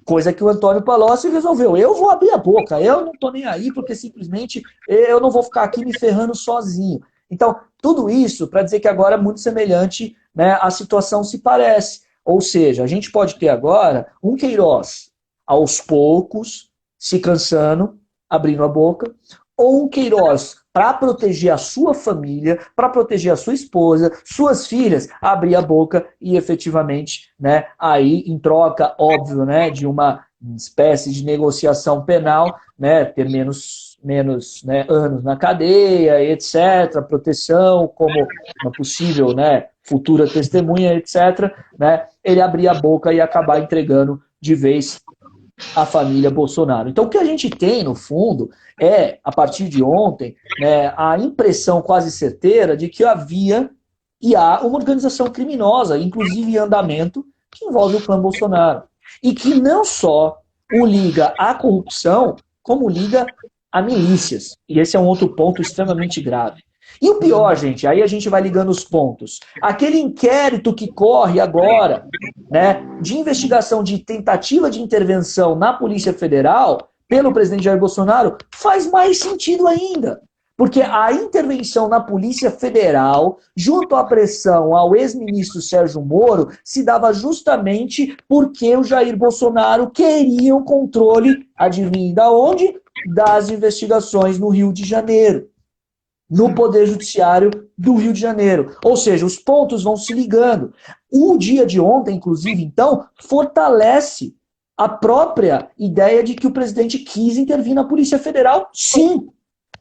Coisa que o Antônio Palocci resolveu. Eu vou abrir a boca, eu não tô nem aí, porque simplesmente eu não vou ficar aqui me ferrando sozinho. Então, tudo isso para dizer que agora é muito semelhante, né, a situação se parece. Ou seja, a gente pode ter agora um Queiroz aos poucos, se cansando, abrindo a boca, ou um Queiroz para proteger a sua família, para proteger a sua esposa, suas filhas, abrir a boca e efetivamente, né, aí em troca, óbvio, né, de uma espécie de negociação penal, né, ter menos, né, anos na cadeia, etc., proteção como uma possível, né, futura testemunha, etc., né, ele abrir a boca e acabar entregando de vez a família Bolsonaro. Então, o que a gente tem, no fundo, é, a partir de ontem, né, a impressão quase certeira de que havia e há uma organização criminosa, inclusive em andamento, que envolve o clã Bolsonaro. E que não só o liga à corrupção, como liga a milícias. E esse é um outro ponto extremamente grave. E o pior, gente, aí a gente vai ligando os pontos. Aquele inquérito que corre agora, né, de investigação de tentativa de intervenção na Polícia Federal pelo presidente Jair Bolsonaro faz mais sentido ainda. Porque a intervenção na Polícia Federal, junto à pressão ao ex-ministro Sérgio Moro, se dava justamente porque o Jair Bolsonaro queria o controle, adivinha da onde? Das investigações no Rio de Janeiro. No Poder Judiciário do Rio de Janeiro. Ou seja, os pontos vão se ligando. O dia de ontem, inclusive, então, fortalece a própria ideia de que o presidente quis intervir na Polícia Federal. Sim,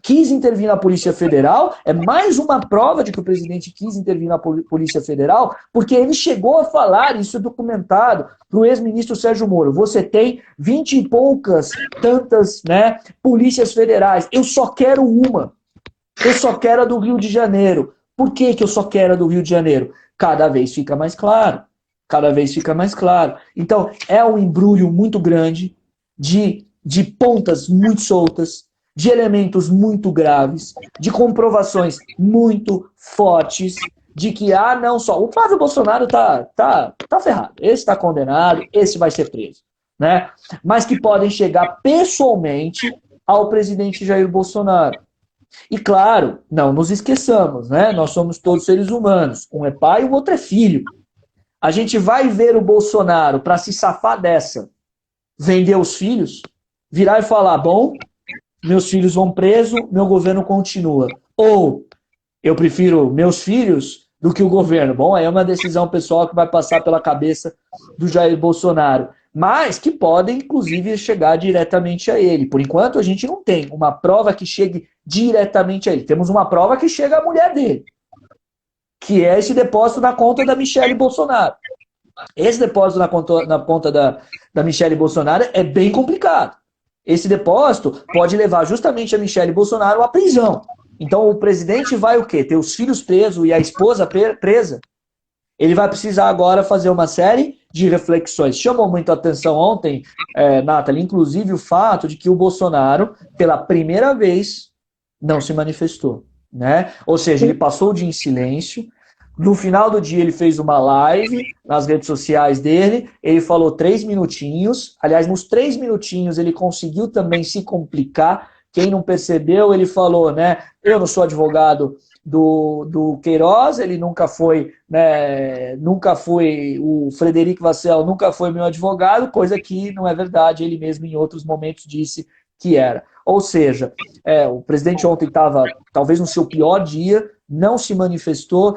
quis intervir na Polícia Federal. É mais uma prova de que o presidente quis intervir na Polícia Federal, porque ele chegou a falar, isso é documentado, para o ex-ministro Sérgio Moro. Você tem 20 e poucas tantas, né, polícias federais. Eu só quero uma. Eu só quero a do Rio de Janeiro. Por que que eu só quero a do Rio de Janeiro? Cada vez fica mais claro. Cada vez fica mais claro. Então, é um embrulho muito grande de pontas muito soltas, de elementos muito graves, de comprovações muito fortes, de que, não só... O Flávio Bolsonaro tá ferrado. Esse está condenado, esse vai ser preso. Né? Mas que podem chegar pessoalmente ao presidente Jair Bolsonaro. E claro, não nos esqueçamos, né? Nós somos todos seres humanos. Um é pai, o outro é filho. a gente vai ver o Bolsonaro, para se safar dessa, vender os filhos, virar e falar, bom, meus filhos vão preso, meu governo continua. Ou, eu prefiro meus filhos do que o governo. Bom, aí é uma decisão pessoal que vai passar pela cabeça do Jair Bolsonaro. Mas que podem, inclusive, chegar diretamente a ele. Por enquanto, a gente não tem uma prova que chegue diretamente a ele. Temos uma prova que chega à mulher dele, que é esse depósito na conta da Michelle Bolsonaro. Esse depósito na conta da Michelle Bolsonaro é bem complicado. Esse depósito pode levar justamente a Michelle Bolsonaro à prisão. Então o presidente vai o quê? Ter os filhos presos e a esposa presa? Ele vai precisar agora fazer uma série de reflexões. Chamou muito a atenção ontem, Nathalie, inclusive o fato de que o Bolsonaro, pela primeira vez, não se manifestou, né? Ou seja, ele passou o dia em silêncio. No final do dia ele fez uma live nas redes sociais dele, ele falou 3 minutinhos, aliás, nos 3 minutinhos ele conseguiu também se complicar. Quem não percebeu, ele falou, né, eu não sou advogado do Queiroz, ele nunca foi, né, o Frederico Vassell nunca foi meu advogado, coisa que não é verdade, ele mesmo em outros momentos disse que era. Ou seja, o presidente ontem estava talvez no seu pior dia, não se manifestou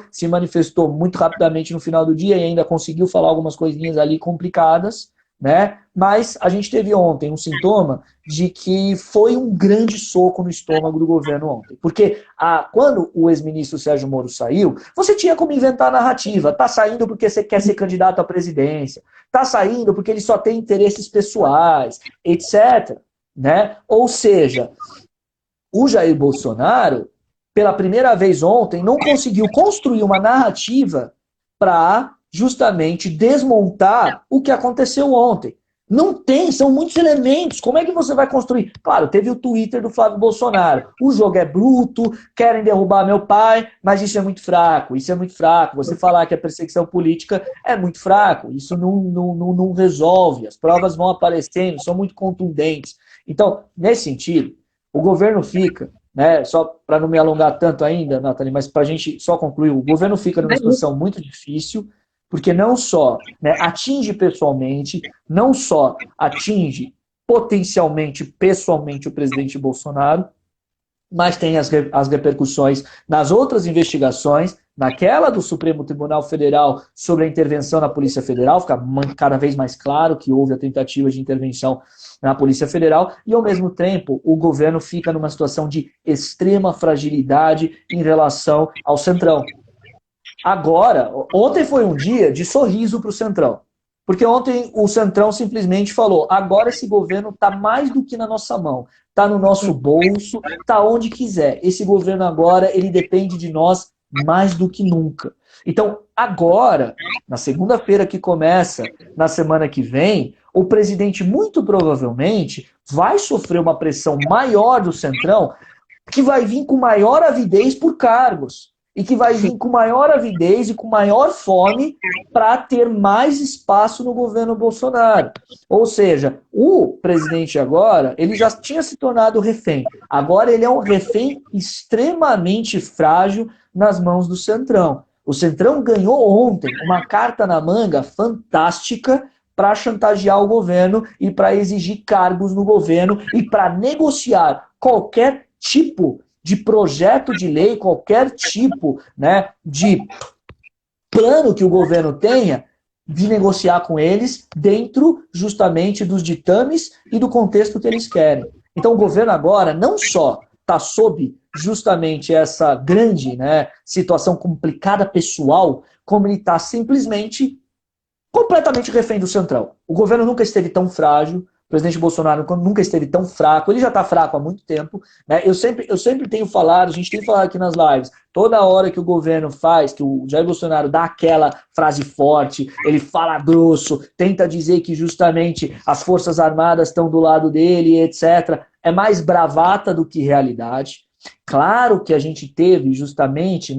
muito rapidamente no final do dia e ainda conseguiu falar algumas coisinhas ali complicadas, né? Mas a gente teve ontem um sintoma de que foi um grande soco no estômago do governo ontem. Porque quando o ex-ministro Sérgio Moro saiu, você tinha como inventar a narrativa. Tá saindo porque você quer ser candidato à presidência. Tá saindo porque ele só tem interesses pessoais, etc. Né? Ou seja, o Jair Bolsonaro, pela primeira vez ontem, não conseguiu construir uma narrativa para justamente desmontar o que aconteceu ontem. Não tem, são muitos elementos. Como é que você vai construir? Claro, teve o Twitter do Flávio Bolsonaro. O jogo é bruto, querem derrubar meu pai, mas isso é muito fraco. Isso é muito fraco. Você falar que é perseguição política é muito fraco. Isso não resolve. As provas vão aparecendo, são muito contundentes. Então, nesse sentido, o governo fica, né, só para não me alongar tanto ainda, Nathalie, mas para a gente só concluir, o governo fica numa situação muito difícil, porque não só, né, atinge pessoalmente, não só atinge potencialmente, pessoalmente o presidente Bolsonaro, mas tem as repercussões nas outras investigações, naquela do Supremo Tribunal Federal sobre a intervenção na Polícia Federal, fica cada vez mais claro que houve a tentativa de intervenção na Polícia Federal, e ao mesmo tempo o governo fica numa situação de extrema fragilidade em relação ao Centrão. Agora, ontem foi um dia de sorriso para o Centrão, porque ontem o Centrão simplesmente falou, agora esse governo está mais do que na nossa mão, está no nosso bolso, está onde quiser. Esse governo agora, ele depende de nós mais do que nunca. Então, agora, na segunda-feira que começa, na semana que vem, o presidente muito provavelmente vai sofrer uma pressão maior do Centrão, que vai vir com maior avidez por cargos. E que vai vir com maior avidez e com maior fome para ter mais espaço no governo Bolsonaro. Ou seja, o presidente agora, ele já tinha se tornado refém. Agora ele é um refém extremamente frágil nas mãos do Centrão. O Centrão ganhou ontem uma carta na manga fantástica para chantagear o governo e para exigir cargos no governo e para negociar qualquer tipo de projeto de lei, qualquer tipo, né, de plano que o governo tenha, de negociar com eles dentro justamente dos ditames e do contexto que eles querem. Então o governo agora não só está sob justamente essa grande, né, situação complicada pessoal, como ele está simplesmente completamente refém do Centrão. O governo nunca esteve tão frágil, o presidente Bolsonaro nunca esteve tão fraco, ele já está fraco há muito tempo, né? Eu sempre tenho falado, a gente tem falado aqui nas lives, toda hora que o governo faz, que o Jair Bolsonaro dá aquela frase forte, ele fala grosso, tenta dizer que justamente as Forças Armadas estão do lado dele, etc., é mais bravata do que realidade. Claro que a gente teve justamente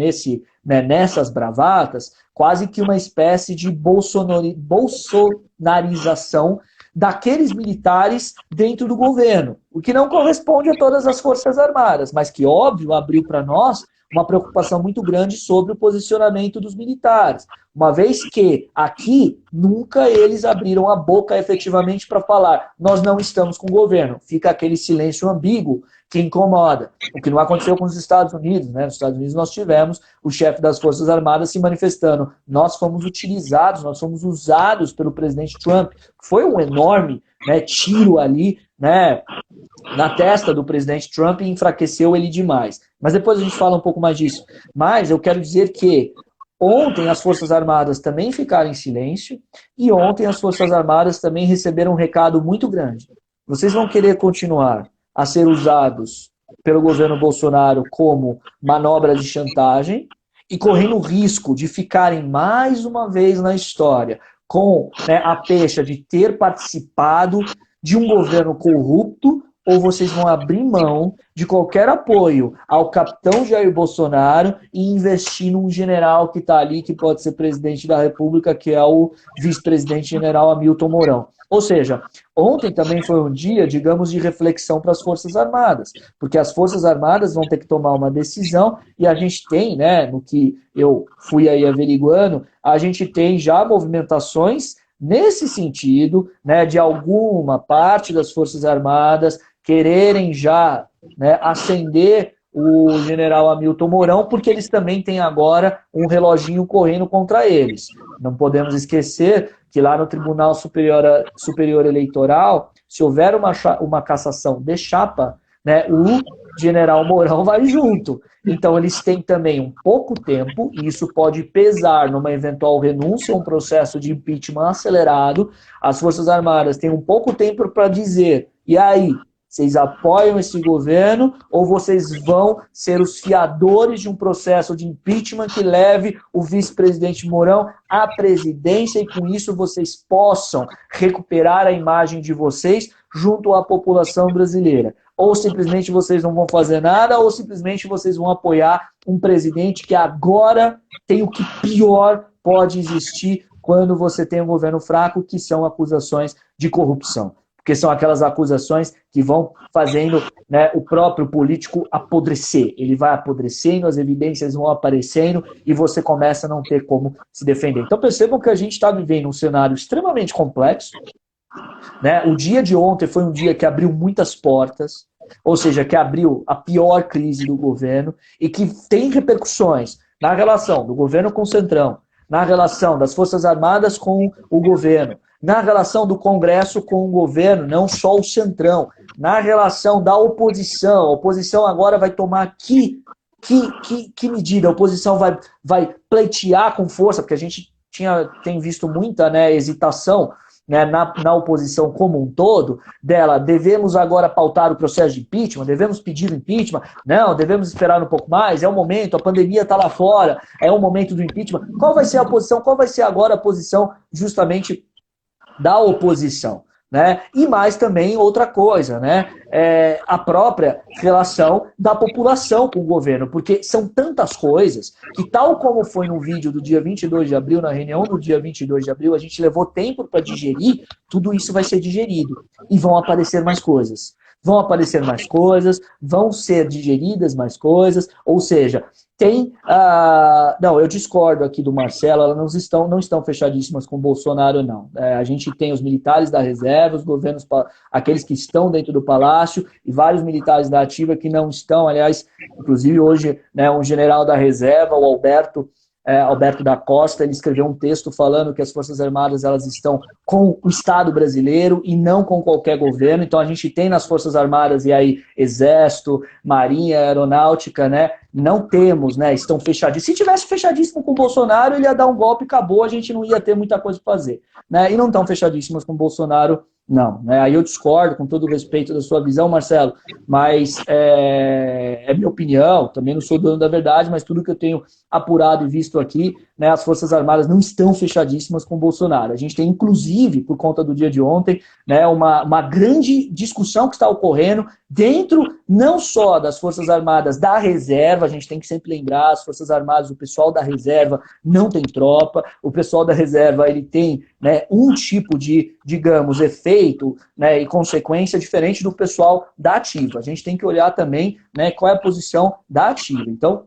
nessas bravatas quase que uma espécie de bolsonarização daqueles militares dentro do governo, o que não corresponde a todas as Forças Armadas, mas que, óbvio, abriu para nós uma preocupação muito grande sobre o posicionamento dos militares. Uma vez que aqui nunca eles abriram a boca efetivamente para falar, nós não estamos com o governo. Fica aquele silêncio ambíguo que incomoda. O que não aconteceu com os Estados Unidos, né? Nos Estados Unidos nós tivemos o chefe das Forças Armadas se manifestando. Nós fomos utilizados, nós fomos usados pelo presidente Trump. Foi um enorme, né, tiro ali, né, na testa do presidente Trump e enfraqueceu ele demais. Mas depois a gente fala um pouco mais disso. Mas eu quero dizer que ontem as Forças Armadas também ficaram em silêncio e ontem as Forças Armadas também receberam um recado muito grande. Vocês vão querer continuar a ser usados pelo governo Bolsonaro como manobra de chantagem e correndo o risco de ficarem mais uma vez na história com, né, a pecha de ter participado de um governo corrupto, ou vocês vão abrir mão de qualquer apoio ao capitão Jair Bolsonaro e investir num general que está ali, que pode ser presidente da República, que é o vice-presidente general Hamilton Mourão. Ou seja, ontem também foi um dia, digamos, de reflexão para as Forças Armadas, porque as Forças Armadas vão ter que tomar uma decisão e a gente tem, né, no que eu fui aí averiguando, a gente tem já movimentações nesse sentido, né, de alguma parte das Forças Armadas quererem já, né, ascender o general Hamilton Mourão, porque eles também têm agora um reloginho correndo contra eles. Não podemos esquecer que lá no Tribunal Superior Eleitoral, se houver uma cassação de chapa, né, o general Mourão vai junto. Então, eles têm também um pouco tempo, e isso pode pesar numa eventual renúncia, um processo de impeachment acelerado. As Forças Armadas têm um pouco tempo para dizer, e aí, vocês apoiam esse governo ou vocês vão ser os fiadores de um processo de impeachment que leve o vice-presidente Mourão à presidência e com isso vocês possam recuperar a imagem de vocês junto à população brasileira? Ou simplesmente vocês não vão fazer nada, ou simplesmente vocês vão apoiar um presidente que agora tem o que pior pode existir quando você tem um governo fraco, que são acusações de corrupção. Porque são aquelas acusações que vão fazendo, né, o próprio político apodrecer. Ele vai apodrecendo, as evidências vão aparecendo e você começa a não ter como se defender. Então percebam que a gente está vivendo um cenário extremamente complexo, né? O dia de ontem foi um dia que abriu muitas portas, ou seja, que abriu a pior crise do governo e que tem repercussões na relação do governo com o Centrão, na relação das Forças Armadas com o governo, na relação do Congresso com o governo, não só o Centrão, na relação da oposição. A oposição agora vai tomar que medida? A oposição vai pleitear com força, porque a gente tem visto muita, né, hesitação, né, na oposição como um todo, dela, devemos agora pautar o processo de impeachment, devemos pedir o impeachment, não, devemos esperar um pouco mais, é o momento, a pandemia está lá fora, é o momento do impeachment. Qual vai ser a posição, qual vai ser agora a posição justamente da oposição, né? E mais também outra coisa, né? A própria relação da população com o governo, porque são tantas coisas que, tal como foi no vídeo do dia 22 de abril, na reunião do dia 22 de abril, a gente levou tempo para digerir, tudo isso vai ser digerido e vão aparecer mais coisas. Vão aparecer mais coisas, vão ser digeridas mais coisas, ou seja, tem... não, eu discordo aqui do Marcelo, elas não estão fechadíssimas com o Bolsonaro, não. A gente tem os militares da reserva, os governos, aqueles que estão dentro do palácio, e vários militares da ativa que não estão, aliás, inclusive hoje, né, um general da reserva, o Alberto da Costa, ele escreveu um texto falando que as Forças Armadas elas estão com o Estado brasileiro e não com qualquer governo. Então a gente tem nas Forças Armadas e aí Exército, Marinha, Aeronáutica, né? Não temos, né? Estão fechadíssimos. Se tivesse fechadíssimo com o Bolsonaro, ele ia dar um golpe e acabou, a gente não ia ter muita coisa para fazer, né? E não estão fechadíssimas com o Bolsonaro, não, né? Aí eu discordo com todo o respeito da sua visão, Marcelo, mas é minha opinião, também não sou dono da verdade, mas tudo que eu tenho apurado e visto aqui, né, as Forças Armadas não estão fechadíssimas com o Bolsonaro. A gente tem, inclusive, por conta do dia de ontem, né, uma grande discussão que está ocorrendo dentro não só das Forças Armadas da reserva, a gente tem que sempre lembrar, as Forças Armadas, o pessoal da reserva não tem tropa, o pessoal da reserva ele tem, né, um tipo de, digamos, efeito, né, e consequência diferente do pessoal da ativa. A gente tem que olhar também, né, qual é a posição da ativa. Então,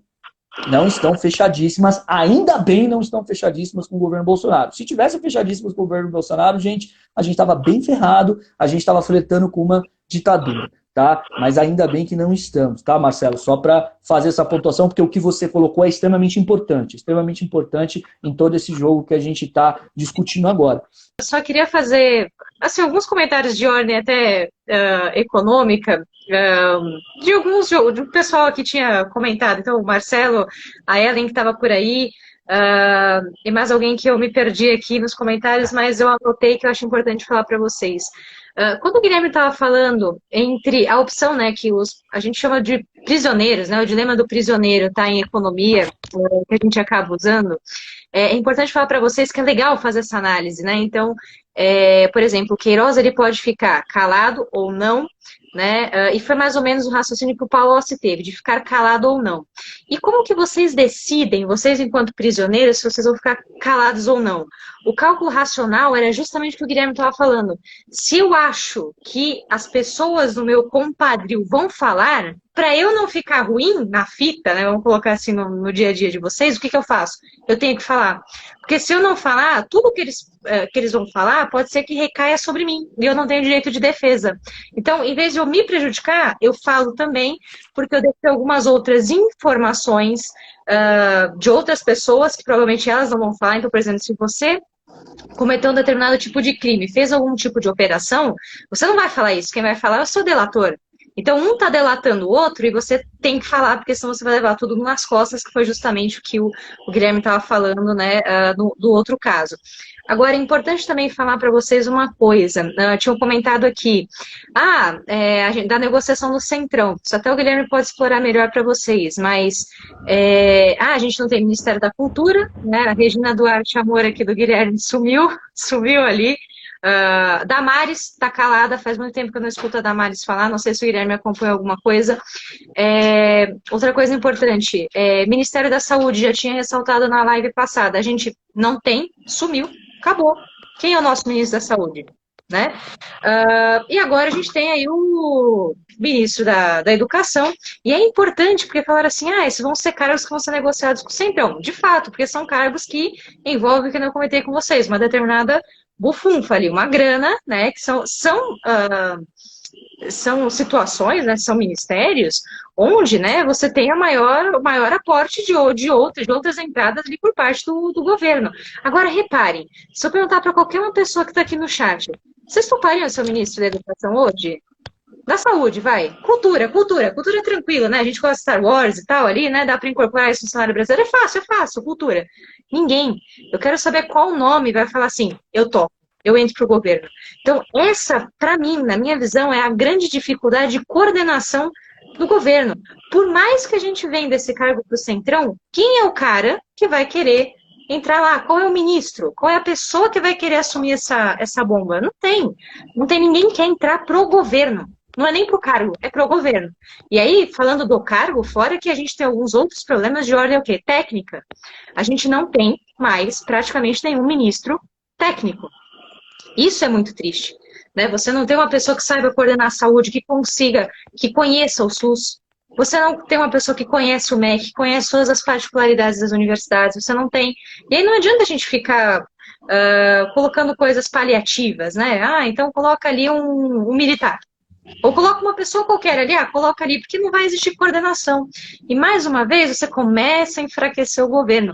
não estão fechadíssimas, ainda bem não estão fechadíssimas com o governo Bolsonaro. Se tivessem fechadíssimas com o governo Bolsonaro, gente, a gente estava bem ferrado, a gente estava flertando com uma ditadura, tá? Mas ainda bem que não estamos, tá, Marcelo? Só para fazer essa pontuação, porque o que você colocou é extremamente importante em todo esse jogo que a gente está discutindo agora. Eu só queria fazer assim, alguns comentários de ordem até econômica, de alguns do pessoal que tinha comentado. Então, o Marcelo, a Ellen que estava por aí, e mais alguém que eu me perdi aqui nos comentários, mas eu anotei que eu acho importante falar para vocês. Quando o Guilherme estava falando entre a opção, né, que a gente chama de prisioneiros, né, o dilema do prisioneiro está em economia, que a gente acaba usando, é importante falar para vocês que é legal fazer essa análise, né? Então, por exemplo, o Queiroz ele pode ficar calado ou não, né? E foi mais ou menos o raciocínio que o Palocci teve, de ficar calado ou não. E como que vocês decidem, vocês enquanto prisioneiros, se vocês vão ficar calados ou não? O cálculo racional era justamente o que o Guilherme estava falando. Se eu acho que as pessoas do meu compadrio vão falar, para eu não ficar ruim na fita, né? Vamos colocar assim no dia a dia de vocês, o que eu faço? Eu tenho que falar. Porque se eu não falar, tudo que eles vão falar pode ser que recaia sobre mim. E eu não tenho direito de defesa. Então, em vez de eu me prejudicar, eu falo também, porque eu devo ter algumas outras informações de outras pessoas, que provavelmente elas não vão falar. Então, por exemplo, se você cometeu um determinado tipo de crime, fez algum tipo de operação, você não vai falar isso. Quem vai falar é o seu delator. Então, um está delatando o outro e você tem que falar, porque senão você vai levar tudo nas costas, que foi justamente o que o Guilherme estava falando, né, do outro caso. Agora, é importante também falar para vocês uma coisa. Tinham comentado aqui, da negociação do Centrão. Isso até o Guilherme pode explorar melhor para vocês, mas a gente não tem Ministério da Cultura, né? A Regina Duarte, amor aqui do Guilherme, sumiu ali. Damares está calada, faz muito tempo que eu não escuto a Damares falar, não sei se o Guilherme acompanhou alguma coisa. Outra coisa importante, Ministério da Saúde, já tinha ressaltado na live passada, a gente não tem, sumiu, acabou. Quem é o nosso ministro da Saúde? Né? E agora a gente tem aí o ministro da Educação, e é importante porque falaram assim, esses vão ser cargos que vão ser negociados com o Centrão. De fato, porque são cargos que envolvem, que eu comentei com vocês, uma determinada bufunfa ali, uma grana, né, que são situações, né, são ministérios onde, né, você tem o maior aporte de outras entradas ali por parte do governo. Agora, reparem, se eu perguntar para qualquer uma pessoa que está aqui no chat, vocês topariam ser o ministro da Educação hoje? Da saúde, vai. Cultura é tranquilo, né? A gente gosta de Star Wars e tal ali, né? Dá para incorporar isso no cenário brasileiro. É fácil, cultura. Ninguém. Eu quero saber qual nome vai falar assim, eu topo, eu entro pro governo. Então, essa, para mim, na minha visão, é a grande dificuldade de coordenação do governo. Por mais que a gente venda esse cargo pro Centrão, quem é o cara que vai querer entrar lá? Qual é o ministro? Qual é a pessoa que vai querer assumir essa bomba? Não tem ninguém que quer entrar pro governo. Não é nem pro cargo, é pro governo. E aí, falando do cargo, fora que a gente tem alguns outros problemas de ordem o quê? Técnica. A gente não tem mais praticamente nenhum ministro técnico. Isso é muito triste. Né? Você não tem uma pessoa que saiba coordenar a saúde, que conheça o SUS. Você não tem uma pessoa que conhece o MEC, que conhece todas as particularidades das universidades. Você não tem. E aí não adianta a gente ficar colocando coisas paliativas, né? Então coloca ali um militar. Ou coloca uma pessoa qualquer ali, coloca ali, porque não vai existir coordenação. E mais uma vez, você começa a enfraquecer o governo.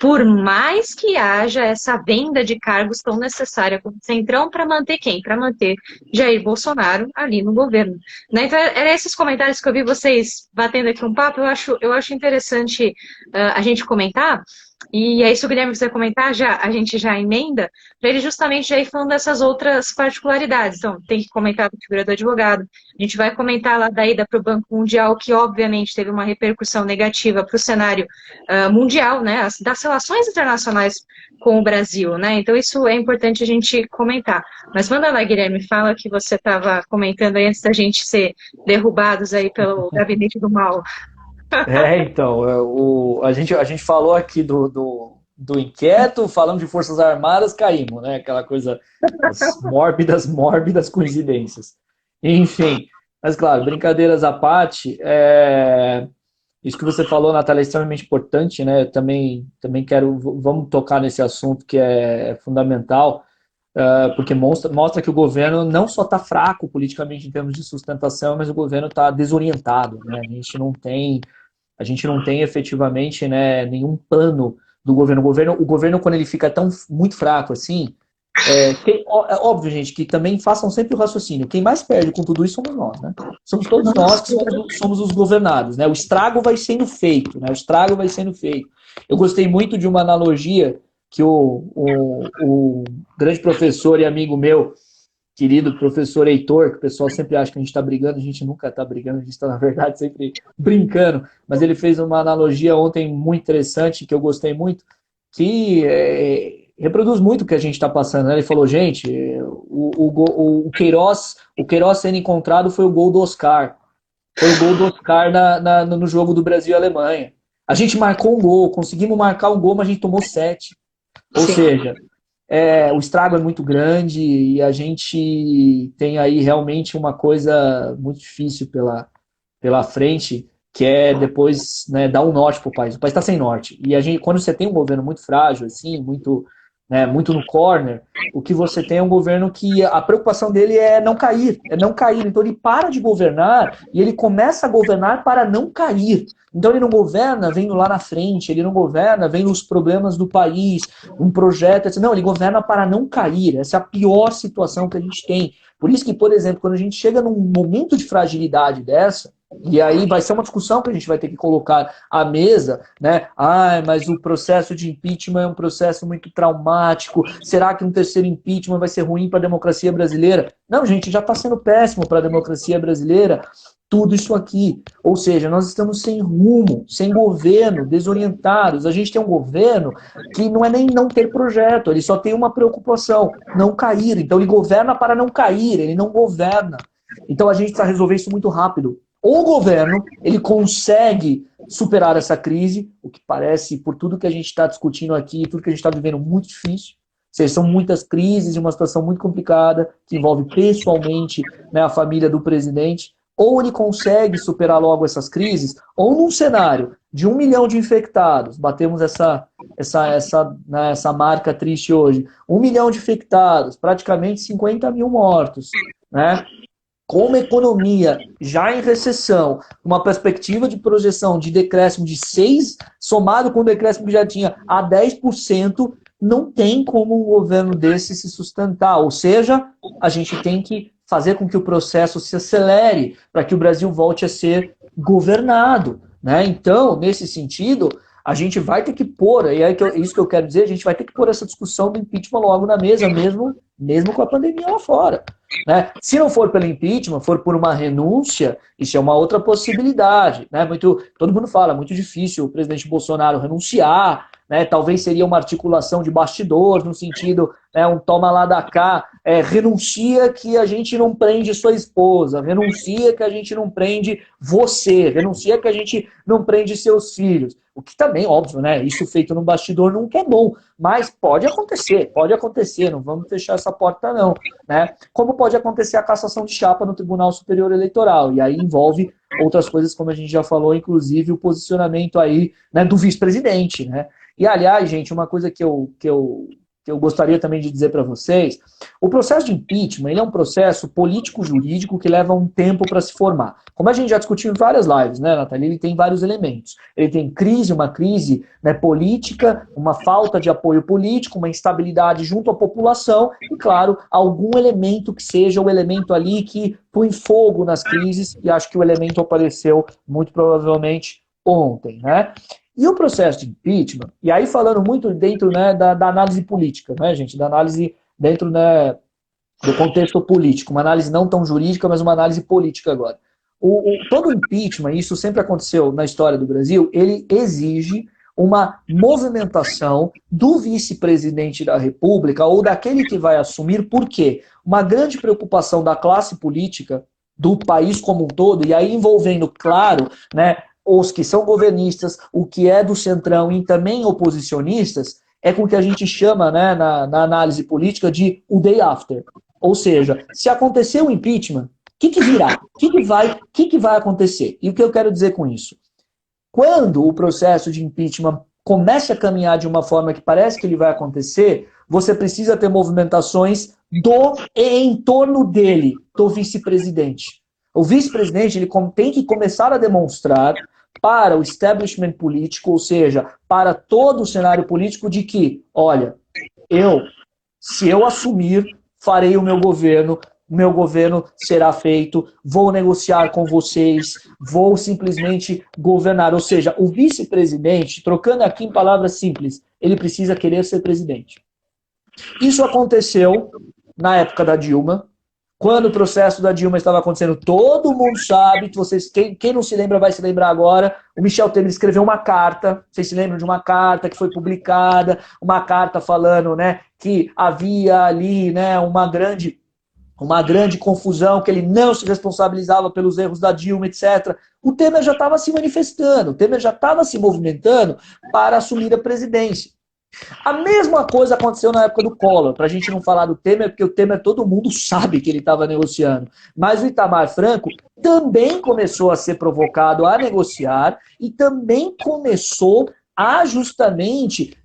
Por mais que haja essa venda de cargos tão necessária como o Centrão, para manter quem? Para manter Jair Bolsonaro ali no governo. Né? Então, eram esses comentários que eu vi vocês batendo aqui um papo, eu acho interessante a gente comentar. E aí, se o Guilherme quiser comentar, a gente já emenda, para ele justamente já ir falando dessas outras particularidades. Então, tem que comentar do figura do advogado, a gente vai comentar lá da ida para o Banco Mundial, que obviamente teve uma repercussão negativa para o cenário mundial, né, das relações internacionais com o Brasil, né, então isso é importante a gente comentar. Mas manda lá, Guilherme, fala que você estava comentando aí antes da gente ser derrubados aí pelo gabinete do mal. Então, a gente falou aqui do inquieto, falamos de Forças Armadas, caímos, né? Aquela coisa, as mórbidas coincidências. Enfim, mas claro, brincadeiras à parte, Isso que você falou, Natália, é extremamente importante, né? Eu também quero, vamos tocar nesse assunto que é fundamental, porque mostra que o governo não só está fraco politicamente em termos de sustentação, mas o governo está desorientado, né? A gente não tem efetivamente, né, nenhum plano do governo. O governo, quando ele fica muito fraco assim, é óbvio, gente, que também façam sempre o raciocínio. Quem mais perde com tudo isso somos nós, né? Somos todos nós que somos os governados, né? O estrago vai sendo feito, né? O estrago vai sendo feito. Eu gostei muito de uma analogia que o grande professor e amigo meu, querido professor Heitor, que o pessoal sempre acha que a gente está brigando, a gente nunca está brigando, a gente está, na verdade, sempre brincando, mas ele fez uma analogia ontem muito interessante, que eu gostei muito, que reproduz muito o que a gente está passando, né? Ele falou, gente, o Queiroz sendo encontrado foi o gol do Oscar. Foi o gol do Oscar no jogo do Brasil e Alemanha. A gente marcou um gol, conseguimos marcar um gol, mas a gente tomou 7. Ou Sim. seja, o estrago é muito grande e a gente tem aí realmente uma coisa muito difícil pela frente, que é depois, né, dar um norte para o país. O país está sem norte. E quando você tem um governo muito frágil, assim, muito, né, muito no corner, o que você tem é um governo que a preocupação dele é não cair, é não cair. Então ele para de governar e ele começa a governar para não cair. Então ele não governa vendo lá na frente, ele não governa vendo os problemas do país, um projeto, assim, não, ele governa para não cair. Essa é a pior situação que a gente tem. Por isso que, por exemplo, quando a gente chega num momento de fragilidade dessa, e aí vai ser uma discussão que a gente vai ter que colocar à mesa, né? Mas o processo de impeachment é um processo muito traumático. Será que um terceiro impeachment vai ser ruim para a democracia brasileira? Não, gente, já está sendo péssimo para a democracia brasileira tudo isso aqui. Ou seja, nós estamos sem rumo, sem governo, desorientados. A gente tem um governo que não é nem não ter projeto, ele só tem uma preocupação, não cair. Então ele governa para não cair, ele não governa. Então a gente precisa resolver isso muito rápido. O governo, ele consegue superar essa crise, o que parece, por tudo que a gente está discutindo aqui, tudo que a gente está vivendo, muito difícil. Ou seja, são muitas crises e uma situação muito complicada, que envolve pessoalmente, né, a família do presidente. Ou ele consegue superar logo essas crises, ou num cenário de 1 milhão de infectados, batemos essa marca triste hoje, 1 milhão de infectados, praticamente 50 mil mortos, né? Com uma economia já em recessão, uma perspectiva de projeção de decréscimo de 6%, somado com o decréscimo que já tinha a 10%, não tem como um governo desse se sustentar. Ou seja, a gente tem que fazer com que o processo se acelere para que o Brasil volte a ser governado, né? Então, nesse sentido, a gente vai ter que pôr, e é isso que eu quero dizer, a gente vai ter que pôr essa discussão do impeachment logo na mesa, mesmo com a pandemia lá fora. Né? Se não for pelo impeachment, for por uma renúncia, isso é uma outra possibilidade. Né? Todo mundo fala, muito difícil o presidente Bolsonaro renunciar, né? Talvez seria uma articulação de bastidor, no sentido, né, um toma lá da cá, renuncia que a gente não prende sua esposa, renuncia que a gente não prende você, renuncia que a gente não prende seus filhos. O que também, óbvio, né? Isso feito no bastidor nunca é bom, mas pode acontecer, não vamos fechar essa porta não, né? Como pode acontecer a cassação de chapa no Tribunal Superior Eleitoral, e aí envolve outras coisas, como a gente já falou, inclusive o posicionamento aí, né, do vice-presidente, né? E, aliás, gente, uma coisa que eu gostaria também de dizer para vocês, o processo de impeachment, ele é um processo político-jurídico que leva um tempo para se formar. Como a gente já discutiu em várias lives, né, Natália? Ele tem vários elementos. Ele tem uma crise, né, política, uma falta de apoio político, uma instabilidade junto à população e, claro, algum elemento que seja o elemento ali que põe fogo nas crises, e acho que o elemento apareceu muito provavelmente ontem, né? E o processo de impeachment, e aí falando muito dentro, né, da análise política, né, gente, da análise dentro, né, do contexto político, uma análise não tão jurídica, mas uma análise política agora. Todo impeachment, isso sempre aconteceu na história do Brasil, ele exige uma movimentação do vice-presidente da República ou daquele que vai assumir, por quê? Uma grande preocupação da classe política do país como um todo, e aí envolvendo, claro, né, os que são governistas, o que é do centrão e também oposicionistas, é com o que a gente chama, né, na análise política de o day after. Ou seja, se acontecer o impeachment, o que virá? O que vai acontecer? E o que eu quero dizer com isso? quando o processo de impeachment comece a caminhar de uma forma que parece que ele vai acontecer, você precisa ter movimentações do e em torno dele, do vice-presidente. O vice-presidente ele tem que começar a demonstrar para o establishment político, ou seja, para todo o cenário político, de que, olha, se eu assumir, farei o meu governo será feito, vou negociar com vocês, vou simplesmente governar. Ou seja, o vice-presidente, trocando aqui em palavras simples, ele precisa querer ser presidente. Isso aconteceu na época da Dilma, quando o processo da Dilma estava acontecendo. Todo mundo sabe, quem não se lembra vai se lembrar agora, o Michel Temer escreveu uma carta, vocês se lembram de uma carta que foi publicada, uma carta falando, né, que havia ali, né, uma grande confusão, que ele não se responsabilizava pelos erros da Dilma, etc. O Temer já estava se manifestando, o Temer já estava se movimentando para assumir a presidência. A mesma coisa aconteceu na época do Collor, para a gente não falar do Temer, porque o Temer todo mundo sabe que ele estava negociando. Mas o Itamar Franco também começou a ser provocado a negociar e também começou a justamente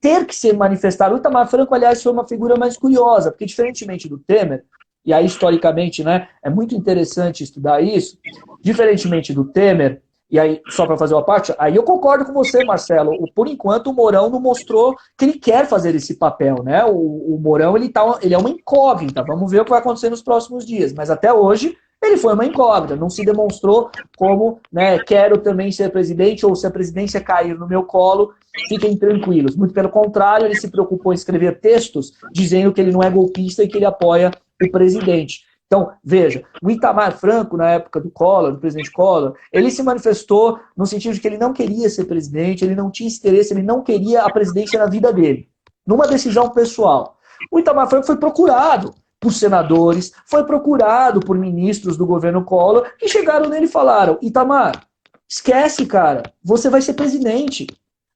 ter que ser manifestado. O Itamar Franco, aliás, foi uma figura mais curiosa, porque diferentemente do Temer, e aí historicamente, né, é muito interessante estudar isso, diferentemente do Temer, e aí, só para fazer uma parte, aí eu concordo com você, Marcelo. Por enquanto, o Mourão não mostrou que ele quer fazer esse papel, né? O Mourão, ele é uma incógnita. Vamos ver o que vai acontecer nos próximos dias. Mas até hoje, ele foi uma incógnita. Não se demonstrou como, né, quero também ser presidente, ou se a presidência cair no meu colo, fiquem tranquilos. Muito pelo contrário, ele se preocupou em escrever textos dizendo que ele não é golpista e que ele apoia o presidente. Então, veja, o Itamar Franco, na época do Collor, do presidente Collor, ele se manifestou no sentido de que ele não queria ser presidente, ele não tinha interesse, ele não queria a presidência na vida dele, numa decisão pessoal. O Itamar Franco foi procurado por senadores, foi procurado por ministros do governo Collor, que chegaram nele e falaram: Itamar, esquece, cara, você vai ser presidente.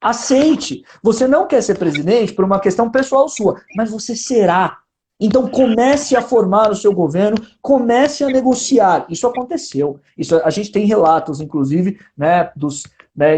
Aceite. Você não quer ser presidente por uma questão pessoal sua, mas você será. Então comece a formar o seu governo, comece a negociar. Isso aconteceu. A gente tem relatos, inclusive, né, dos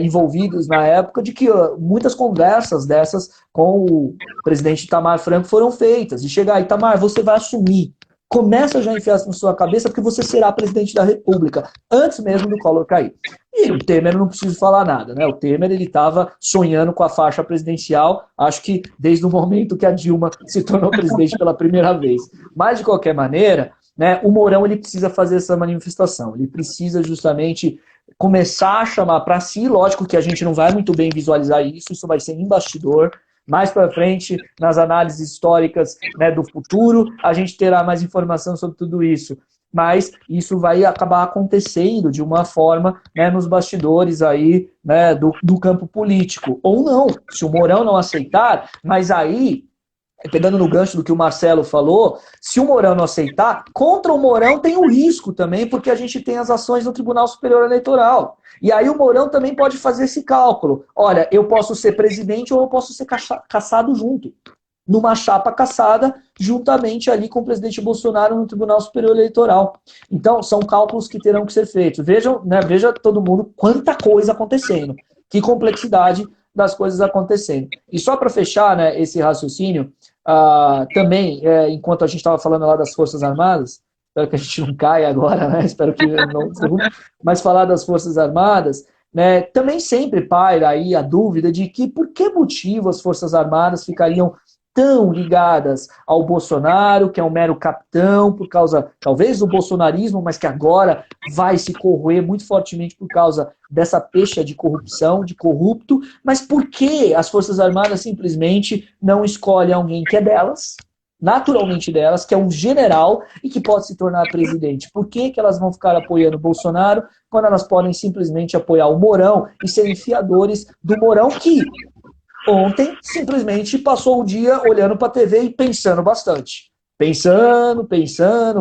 envolvidos na época, de que muitas conversas dessas com o presidente Itamar Franco foram feitas. De chegar, Itamar, você vai assumir. Começa já a enfiar na sua cabeça, porque você será presidente da República, antes mesmo do Collor cair. E o Temer não preciso falar nada, né? O Temer, ele estava sonhando com a faixa presidencial, acho que desde o momento que a Dilma se tornou presidente pela primeira vez. Mas, de qualquer maneira, né, o Mourão, ele precisa fazer essa manifestação, ele precisa justamente começar a chamar para si, lógico que a gente não vai muito bem visualizar isso vai ser em bastidor. Mais para frente, nas análises históricas, né, do futuro, a gente terá mais informação sobre tudo isso. Mas isso vai acabar acontecendo de uma forma, né, nos bastidores aí, né, do campo político. Ou não, se o Mourão não aceitar, mas aí, pegando no gancho do que o Marcelo falou, se o Mourão não aceitar, contra o Mourão tem o risco também, porque a gente tem as ações do Tribunal Superior Eleitoral. E aí o Mourão também pode fazer esse cálculo. Olha, eu posso ser presidente ou eu posso ser caçado junto. Numa chapa caçada, juntamente ali com o presidente Bolsonaro no Tribunal Superior Eleitoral. Então, são cálculos que terão que ser feitos. Vejam, né, veja todo mundo quanta coisa acontecendo. Que complexidade das coisas acontecendo. E só para fechar, né, esse raciocínio, também, enquanto a gente estava falando lá das Forças Armadas, espero que a gente não caia agora, né? Espero que não. Mas falar das Forças Armadas, né? Também sempre paira aí a dúvida de que por que motivo as Forças Armadas ficariam tão ligadas ao Bolsonaro, que é um mero capitão, por causa, talvez, do bolsonarismo, mas que agora vai se corroer muito fortemente por causa dessa pecha de corrupção, de corrupto. Mas por que as Forças Armadas simplesmente não escolhem alguém que é delas, naturalmente delas, que é um general e que pode se tornar presidente? Por que elas vão ficar apoiando o Bolsonaro quando elas podem simplesmente apoiar o Mourão e serem fiadores do Mourão, que ontem simplesmente passou o dia olhando para a TV e pensando bastante? Pensando,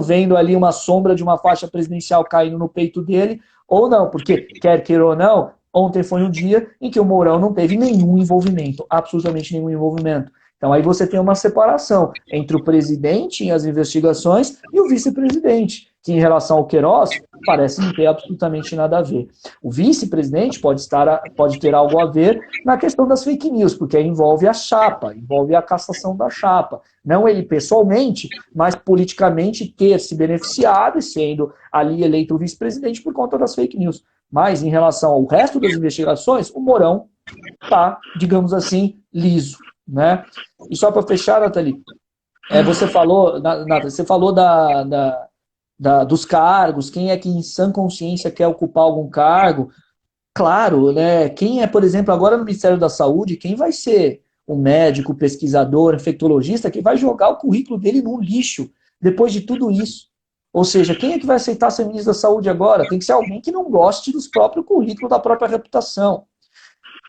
vendo ali uma sombra de uma faixa presidencial caindo no peito dele, ou não, porque, quer queira ou não, ontem foi um dia em que o Mourão não teve nenhum envolvimento, absolutamente nenhum envolvimento. Então aí você tem uma separação entre o presidente em as investigações e o vice-presidente, que em relação ao Queiroz, parece não ter absolutamente nada a ver. O vice-presidente pode ter algo a ver na questão das fake news, porque aí envolve a chapa, envolve a cassação da chapa. Não ele pessoalmente, mas politicamente ter se beneficiado e sendo ali eleito o vice-presidente por conta das fake news. Mas em relação ao resto das investigações, o Mourão está, digamos assim, liso, né? E só para fechar, Nathalie, você falou, dos cargos, quem é que em sã consciência quer ocupar algum cargo. Claro, né? Quem é, por exemplo, agora no Ministério da Saúde, quem vai ser o médico, o pesquisador, infectologista, que vai jogar o currículo dele no lixo depois de tudo isso? Ou seja, quem é que vai aceitar ser ministro da Saúde agora? Tem que ser alguém que não goste dos próprios currículos, da própria reputação.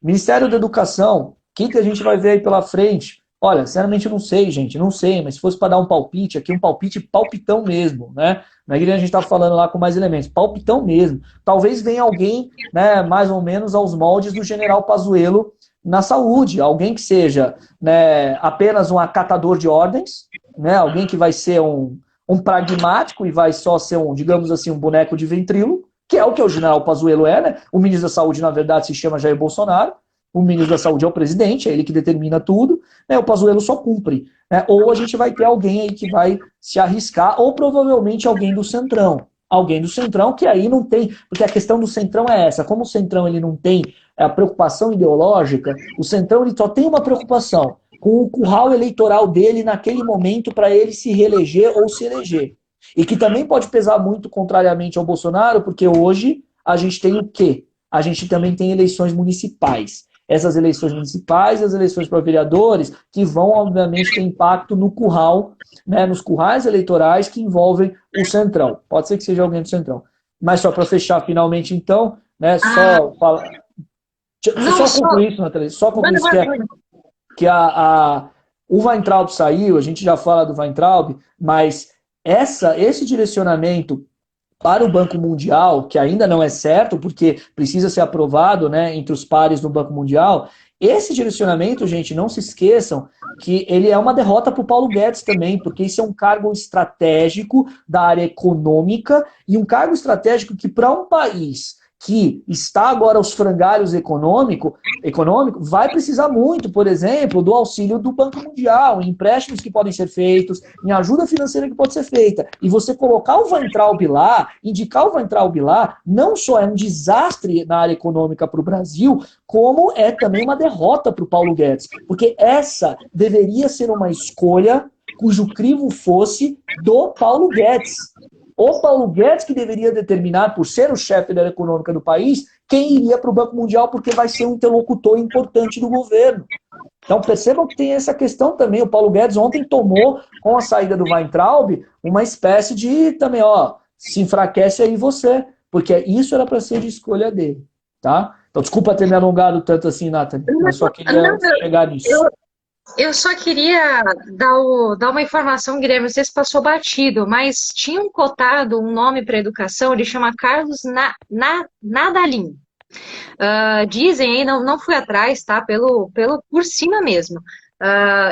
Ministério da Educação, quem que a gente vai ver aí pela frente? Olha, sinceramente eu não sei, gente, não sei, mas se fosse para dar um palpite aqui, um palpite palpitão mesmo, né? Na igreja a gente está falando lá com mais elementos, palpitão mesmo. Talvez venha alguém, né, mais ou menos aos moldes do general Pazuello na saúde, alguém que seja, né, apenas um acatador de ordens, né, alguém que vai ser um pragmático e vai só ser digamos assim, um boneco de ventrilo, que é o que o general Pazuello é, né? O ministro da Saúde, na verdade, se chama Jair Bolsonaro. O ministro da Saúde é o presidente, é ele que determina tudo, né? O Pazuello só cumpre, né? Ou a gente vai ter alguém aí que vai se arriscar, ou provavelmente alguém do Centrão. Alguém do Centrão que aí não tem, porque a questão do Centrão é essa, como o Centrão ele não tem a preocupação ideológica, o Centrão ele só tem uma preocupação, com o curral eleitoral dele naquele momento para ele se reeleger ou se eleger. E que também pode pesar muito contrariamente ao Bolsonaro, porque hoje a gente tem o quê? A gente também tem eleições municipais. Essas eleições municipais, as eleições para vereadores, que vão, obviamente, ter impacto no curral, né, nos currais eleitorais que envolvem o Centrão. Pode ser que seja alguém do Centrão. Mas só para fechar finalmente, então, né, só concluir isso, Nathalie, só concluir isso, que o Weintraub saiu, a gente já fala do Weintraub, mas esse direcionamento para o Banco Mundial, que ainda não é certo, porque precisa ser aprovado, né, entre os pares do Banco Mundial, esse direcionamento, gente, não se esqueçam que ele é uma derrota para o Paulo Guedes também, porque isso é um cargo estratégico da área econômica e um cargo estratégico que para um país que está agora aos frangalhos econômico, vai precisar muito, por exemplo, do auxílio do Banco Mundial, em empréstimos que podem ser feitos, em ajuda financeira que pode ser feita. E você colocar o Weintraub lá, indicar o Weintraub lá, não só é um desastre na área econômica para o Brasil, como é também uma derrota para o Paulo Guedes. Porque essa deveria ser uma escolha cujo crivo fosse do Paulo Guedes. O Paulo Guedes que deveria determinar, por ser o chefe da área econômica do país, quem iria para o Banco Mundial, porque vai ser um interlocutor importante do governo. Então percebam que tem essa questão também. O Paulo Guedes ontem tomou, com a saída do Weintraub, uma espécie de também, se enfraquece aí você, porque isso era para ser de escolha dele, tá? Então desculpa ter me alongado tanto assim, Nathalie, mas só queria chegar nisso. Eu só queria dar uma informação, Guilherme, não sei se passou batido, mas tinham cotado um nome para educação, ele chama Carlos Nadalim. Dizem aí, não fui atrás, tá? Por cima mesmo.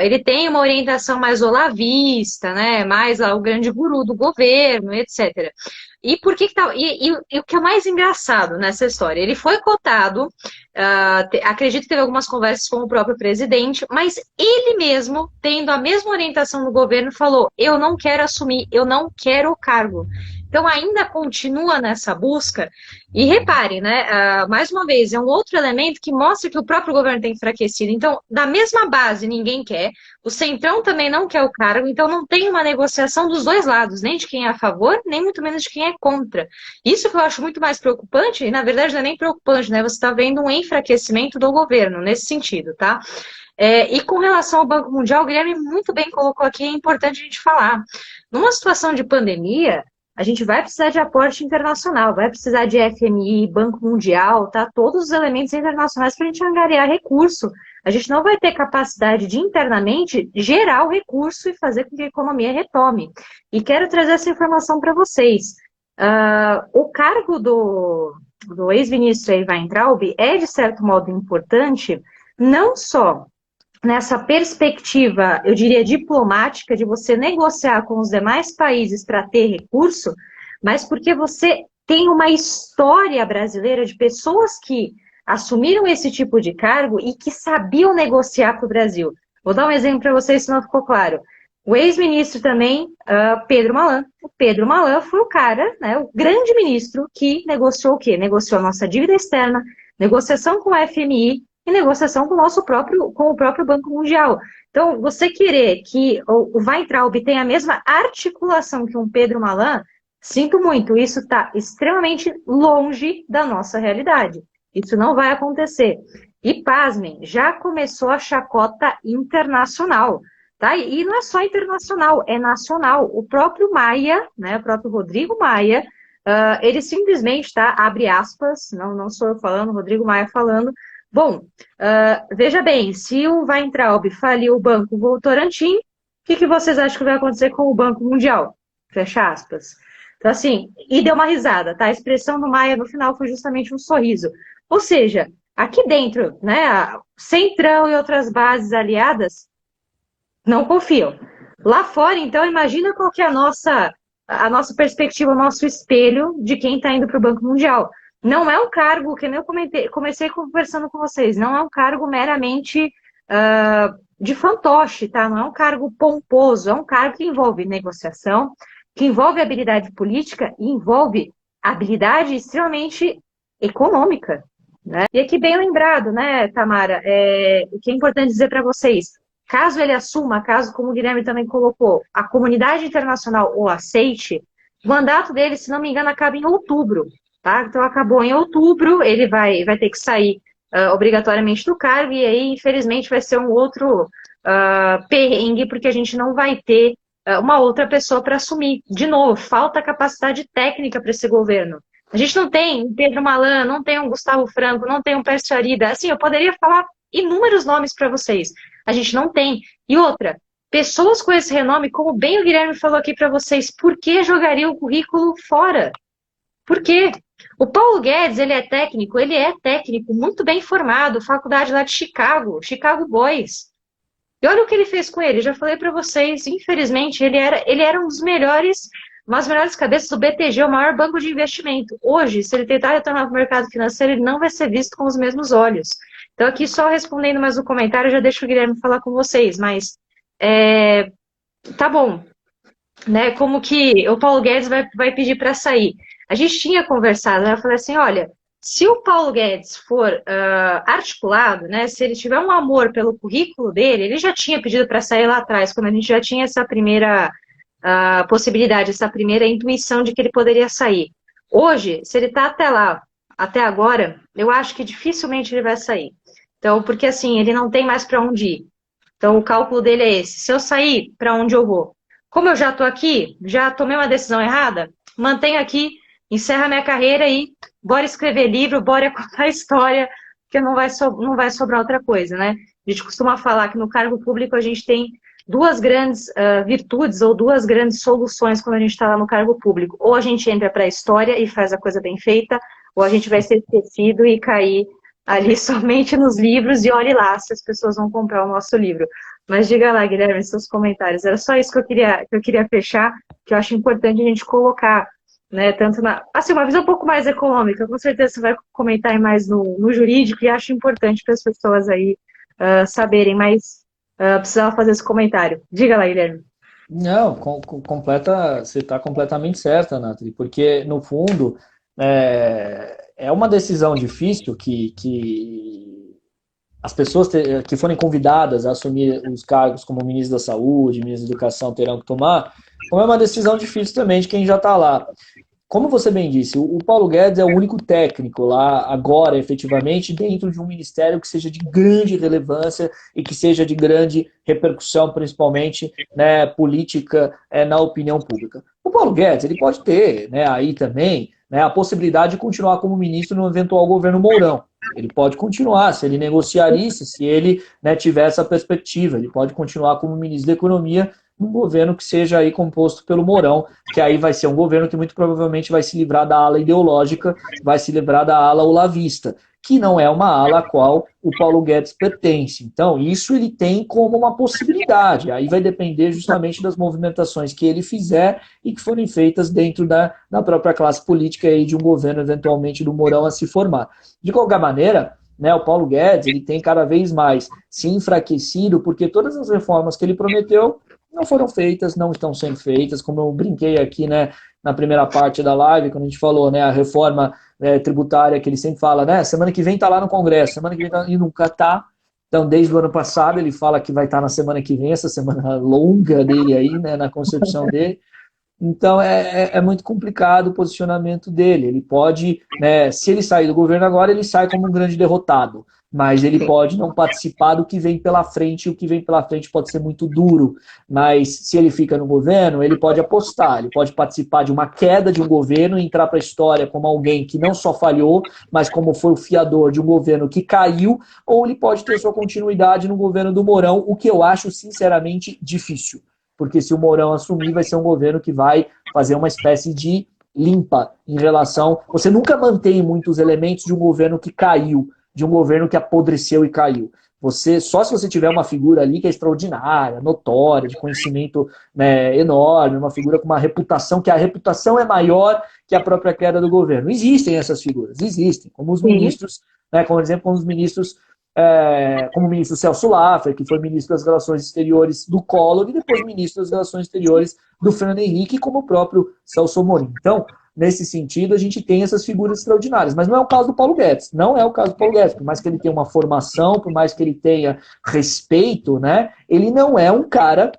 Ele tem uma orientação mais olavista, né? Mais o grande guru do governo, etc. E por que tá? E o que é mais engraçado nessa história? Ele foi cotado, acredito que teve algumas conversas com o próprio presidente, mas ele mesmo, tendo a mesma orientação do governo, falou: eu não quero assumir, eu não quero o cargo. Então ainda continua nessa busca. E repare, né? Mais uma vez, é um outro elemento que mostra que o próprio governo tem enfraquecido. Então, da mesma base, ninguém quer. O Centrão também não quer o cargo, então não tem uma negociação dos dois lados, nem de quem é a favor, nem muito menos de quem é contra. Isso que eu acho muito mais preocupante, e na verdade não é nem preocupante, né? Você está vendo um enfraquecimento do governo nesse sentido, tá? E com relação ao Banco Mundial, o Guilherme muito bem colocou aqui, é importante a gente falar. Numa situação de pandemia, a gente vai precisar de aporte internacional, vai precisar de FMI, Banco Mundial, tá? Todos os elementos internacionais para a gente angariar recurso. A gente não vai ter capacidade de internamente gerar o recurso e fazer com que a economia retome. E quero trazer essa informação para vocês. O cargo do ex-ministro Weintraub é, de certo modo, importante, não só nessa perspectiva, eu diria, diplomática, de você negociar com os demais países para ter recurso, mas porque você tem uma história brasileira de pessoas que assumiram esse tipo de cargo e que sabiam negociar para o Brasil. Vou dar um exemplo para vocês, se não ficou claro. O ex-ministro também, Pedro Malan. O Pedro Malan foi o cara, né, o grande ministro que negociou o quê? Negociou a nossa dívida externa, negociação com o FMI e negociação com o próprio Banco Mundial. Então, você querer que o Weintraub tenha a mesma articulação que um Pedro Malan, sinto muito, isso está extremamente longe da nossa realidade. Isso não vai acontecer. E, pasmem, já começou a chacota internacional. Tá? E não é só internacional, é nacional. O próprio Maia, né, o próprio Rodrigo Maia, ele simplesmente, tá, abre aspas, não sou eu falando, Rodrigo Maia falando, bom, veja bem, se o Weintraub faliu o Banco Votorantim, o que vocês acham que vai acontecer com o Banco Mundial? Fecha aspas. Então, assim, e deu uma risada, tá? A expressão do Maia no final foi justamente um sorriso. Ou seja, aqui dentro, né, Centrão e outras bases aliadas não confiam. Lá fora, então, imagina qual que é a nossa perspectiva, o nosso espelho de quem está indo para o Banco Mundial. Não é um cargo, que nem eu comecei conversando com vocês, não é um cargo meramente de fantoche, tá? Não é um cargo pomposo, é um cargo que envolve negociação, que envolve habilidade política e envolve habilidade extremamente econômica, né? E aqui bem lembrado, né, Tamara, o que é importante dizer para vocês, caso ele assuma, caso, como o Guilherme também colocou, a comunidade internacional o aceite, o mandato dele, se não me engano, acaba em outubro, tá? Então, acabou em outubro, ele vai ter que sair obrigatoriamente do cargo, e aí, infelizmente, vai ser um outro perrengue, porque a gente não vai ter uma outra pessoa para assumir. De novo, falta capacidade técnica para esse governo. A gente não tem um Pedro Malan, não tem um Gustavo Franco, não tem um Pércio Arida. Assim, eu poderia falar inúmeros nomes para vocês. A gente não tem. E outra, pessoas com esse renome, como bem o Guilherme falou aqui para vocês, por que jogaria o currículo fora? Por quê? O Paulo Guedes, ele é técnico, muito bem formado, faculdade lá de Chicago, Chicago Boys. E olha o que ele fez com ele, já falei para vocês, infelizmente, ele era uma das melhores cabeças do BTG, o maior banco de investimento. Hoje, se ele tentar retornar para o mercado financeiro, ele não vai ser visto com os mesmos olhos. Então, aqui só respondendo mais um comentário, já deixo o Guilherme falar com vocês, mas tá bom, né? Como que o Paulo Guedes vai pedir para sair? A gente tinha conversado, né? Eu falei assim, olha, se o Paulo Guedes for articulado, né? Se ele tiver um amor pelo currículo dele, ele já tinha pedido para sair lá atrás, quando a gente já tinha essa primeira possibilidade, essa primeira intuição de que ele poderia sair. Hoje, se ele está até lá, até agora, eu acho que dificilmente ele vai sair. Então, porque assim, ele não tem mais para onde ir. Então, o cálculo dele é esse. Se eu sair, para onde eu vou? Como eu já estou aqui, já tomei uma decisão errada, mantenho aqui, encerro minha carreira e bora escrever livro, bora contar história, porque não vai sobrar outra coisa, né? A gente costuma falar que no cargo público a gente tem duas grandes virtudes ou duas grandes soluções quando a gente está lá no cargo público. Ou a gente entra para a história e faz a coisa bem feita, ou a gente vai ser esquecido e cair ali somente nos livros e olhe lá se as pessoas vão comprar o nosso livro. Mas diga lá, Guilherme, seus comentários. Era só isso que eu queria fechar, que eu acho importante a gente colocar, né, tanto assim, uma visão um pouco mais econômica, com certeza você vai comentar aí mais no jurídico, e acho importante para as pessoas aí saberem, mas precisava fazer esse comentário. Diga lá, Guilherme. Não, você está completamente certa, Nathalie, porque, no fundo, é uma decisão difícil que as pessoas que forem convidadas a assumir os cargos como ministro da Saúde, ministro da Educação terão que tomar, como é uma decisão difícil também de quem já está lá. Como você bem disse, o Paulo Guedes é o único técnico lá, agora, efetivamente, dentro de um ministério que seja de grande relevância e que seja de grande repercussão, principalmente, né, política, na opinião pública. O Paulo Guedes, ele pode ter, né, aí também, né, a possibilidade de continuar como ministro no eventual governo Mourão. Ele pode continuar, se ele negociar isso, se ele, né, tiver essa perspectiva, ele pode continuar como ministro da Economia num governo que seja aí composto pelo Mourão, que aí vai ser um governo que muito provavelmente vai se livrar da ala ideológica, vai se livrar da ala olavista. que não é uma ala a qual o Paulo Guedes pertence. Então, isso ele tem como uma possibilidade. Aí vai depender justamente das movimentações que ele fizer e que forem feitas dentro da própria classe política aí de um governo, eventualmente, do Mourão a se formar. De qualquer maneira, né, o Paulo Guedes ele tem cada vez mais se enfraquecido, porque todas as reformas que ele prometeu não foram feitas, não estão sendo feitas, como eu brinquei aqui, né, na primeira parte da live, quando a gente falou, né, a reforma tributária que ele sempre fala, né, semana que vem está lá no Congresso, semana que vem tá, e nunca está. Então, desde o ano passado, ele fala que vai estar na semana que vem, essa semana longa dele aí, né, na concepção dele. Então, é muito complicado o posicionamento dele. Ele pode, né, se ele sair do governo agora, ele sai como um grande derrotado. Mas ele pode não participar do que vem pela frente, e o que vem pela frente pode ser muito duro. Mas se ele fica no governo, ele pode apostar, ele pode participar de uma queda de um governo e entrar para a história como alguém que não só falhou, mas como foi o fiador de um governo que caiu, ou ele pode ter sua continuidade no governo do Mourão, o que eu acho, sinceramente, difícil. Porque se o Mourão assumir, vai ser um governo que vai fazer uma espécie de limpa em relação... Você nunca mantém muitos elementos de um governo que caiu, de um governo que apodreceu e caiu. Só se você tiver uma figura ali que é extraordinária, notória, de conhecimento, né, enorme, uma figura com uma reputação, que a reputação é maior que a própria queda do governo. Existem essas figuras, existem, como os ministros, né, como exemplo, como os ministros, como o ministro Celso Laffer, que foi ministro das Relações Exteriores do Collor, e depois ministro das Relações Exteriores do Fernando Henrique, como o próprio Celso Amorim. Então, nesse sentido, a gente tem essas figuras extraordinárias. Mas não é o caso do Paulo Guedes. Não é o caso do Paulo Guedes. Por mais que ele tenha uma formação, por mais que ele tenha respeito, né, ele não é um cara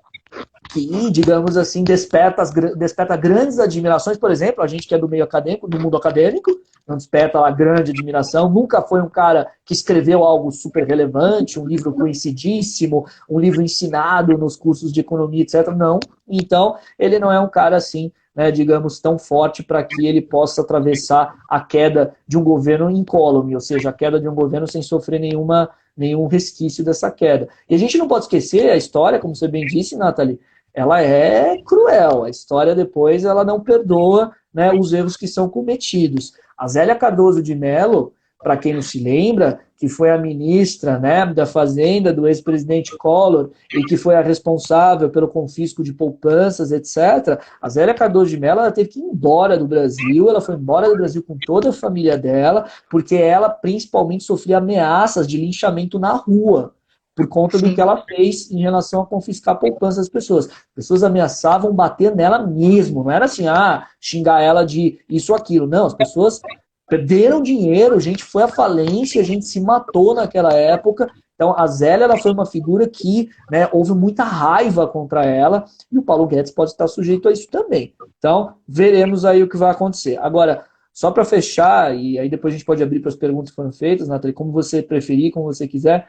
que, digamos assim, desperta grandes admirações. Por exemplo, a gente que é do meio acadêmico, do mundo acadêmico, não desperta uma grande admiração. Nunca foi um cara que escreveu algo super relevante, um livro conhecidíssimo, um livro ensinado nos cursos de economia, etc. Não. Então, ele não é um cara assim, né, digamos, tão forte para que ele possa atravessar a queda de um governo incólume, ou seja, a queda de um governo sem sofrer nenhum resquício dessa queda. E a gente não pode esquecer, a história, como você bem disse, Nathalie, ela é cruel. A história depois ela não perdoa, né, os erros que são cometidos. A Zélia Cardoso de Mello, para quem não se lembra, que foi a ministra, né, da Fazenda do ex-presidente Collor e que foi a responsável pelo confisco de poupanças, etc. A Zélia Cardoso de Mello ela teve que ir embora do Brasil, ela foi embora do Brasil com toda a família dela, porque ela principalmente sofria ameaças de linchamento na rua, por conta do que ela fez em relação a confiscar a poupança das pessoas. As pessoas ameaçavam bater nela mesmo, não era assim, xingar ela de isso ou aquilo. Não, as pessoas perderam dinheiro, gente foi à falência, a gente se matou naquela época. Então, a Zélia ela foi uma figura que, né, houve muita raiva contra ela, e o Paulo Guedes pode estar sujeito a isso também. Então, veremos aí o que vai acontecer. Agora, só para fechar, e aí depois a gente pode abrir para as perguntas que foram feitas, Nathalie, como você preferir, como você quiser,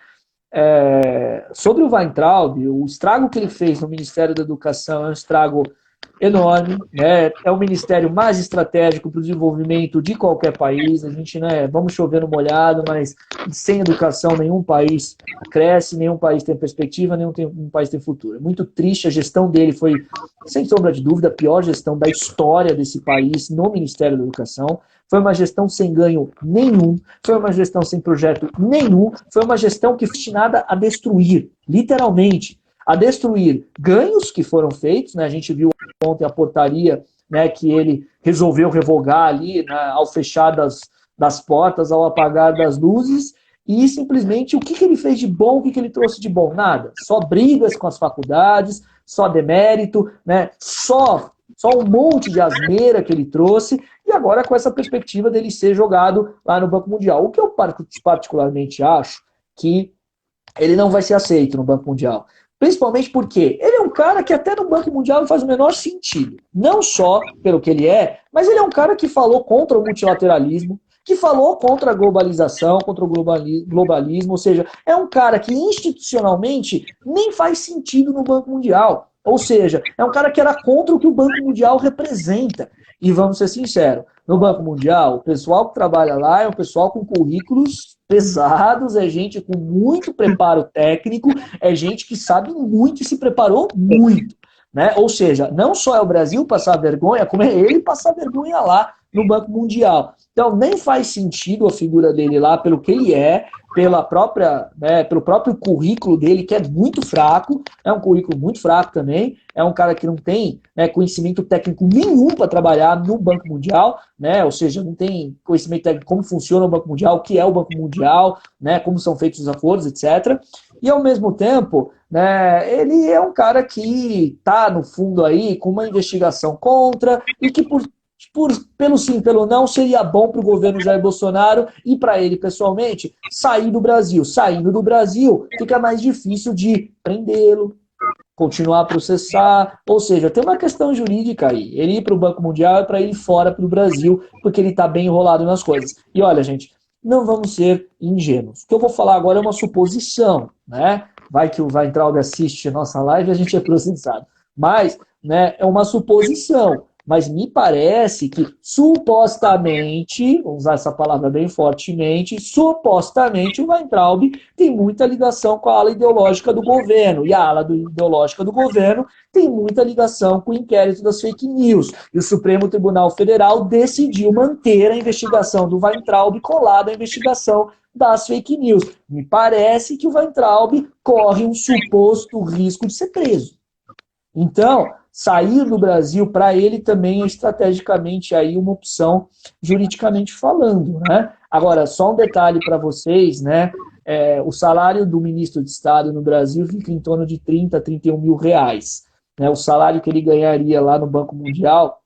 sobre o Weintraub, o estrago que ele fez no Ministério da Educação é um estrago enorme, né? É o ministério mais estratégico para o desenvolvimento de qualquer país. A gente, né, vamos chover no molhado, mas sem educação nenhum país cresce, nenhum país tem perspectiva, nenhum país tem futuro. É muito triste, a gestão dele foi, sem sombra de dúvida, a pior gestão da história desse país no Ministério da Educação. Foi uma gestão sem ganho nenhum, foi uma gestão sem projeto nenhum, foi uma gestão que foi destinada a destruir, literalmente, a destruir ganhos que foram feitos, né? A gente viu ontem a portaria, né, que ele resolveu revogar ali, né, ao fechar das portas, ao apagar das luzes, e simplesmente o que ele fez de bom, o que ele trouxe de bom? Nada. Só brigas com as faculdades, só demérito, né, só um monte de asneira que ele trouxe, e agora com essa perspectiva dele ser jogado lá no Banco Mundial. O que eu particularmente acho que ele não vai ser aceito no Banco Mundial. Principalmente porque ele é um cara que até no Banco Mundial não faz o menor sentido. Não só pelo que ele é, mas ele é um cara que falou contra o multilateralismo, que falou contra a globalização, contra o globalismo, ou seja, é um cara que institucionalmente nem faz sentido no Banco Mundial. Ou seja, é um cara que era contra o que o Banco Mundial representa. E vamos ser sinceros, no Banco Mundial, o pessoal que trabalha lá é um pessoal com currículos pesados, é gente com muito preparo técnico, é gente que sabe muito e se preparou muito, né? Ou seja, não só é o Brasil passar vergonha, como é ele passar vergonha lá, no Banco Mundial. Então, nem faz sentido a figura dele lá pelo que ele é, pelo próprio currículo dele, que é muito fraco, é um currículo muito fraco também, é um cara que não tem, né, conhecimento técnico nenhum para trabalhar no Banco Mundial, né, ou seja, não tem conhecimento técnico de como funciona o Banco Mundial, o que é o Banco Mundial, né, como são feitos os acordos, etc. E, ao mesmo tempo, né, ele é um cara que está, no fundo, aí com uma investigação contra e que, pelo sim, pelo não, seria bom para o governo Jair Bolsonaro e para ele pessoalmente sair do Brasil. Saindo do Brasil, fica mais difícil de prendê-lo, continuar a processar, ou seja, tem uma questão jurídica aí. Ele ir para o Banco Mundial é para ele ir fora para o Brasil, porque ele está bem enrolado nas coisas. E olha, gente, não vamos ser ingênuos. O que eu vou falar agora é uma suposição, né? Vai que o Weintraub assiste a nossa live e a gente é processado. Mas, né, é uma suposição. Mas me parece que, supostamente, vamos usar essa palavra bem fortemente, supostamente o Weintraub tem muita ligação com a ala ideológica do governo. E a ala ideológica do governo tem muita ligação com o inquérito das fake news. E o Supremo Tribunal Federal decidiu manter a investigação do Weintraub colada à investigação das fake news. Me parece que o Weintraub corre um suposto risco de ser preso. Então, sair do Brasil, para ele também é estrategicamente aí uma opção, juridicamente falando, né? Agora, só um detalhe para vocês, né? O salário do ministro de Estado no Brasil fica em torno de 30, 31 mil reais. Né? O salário que ele ganharia lá no Banco Mundial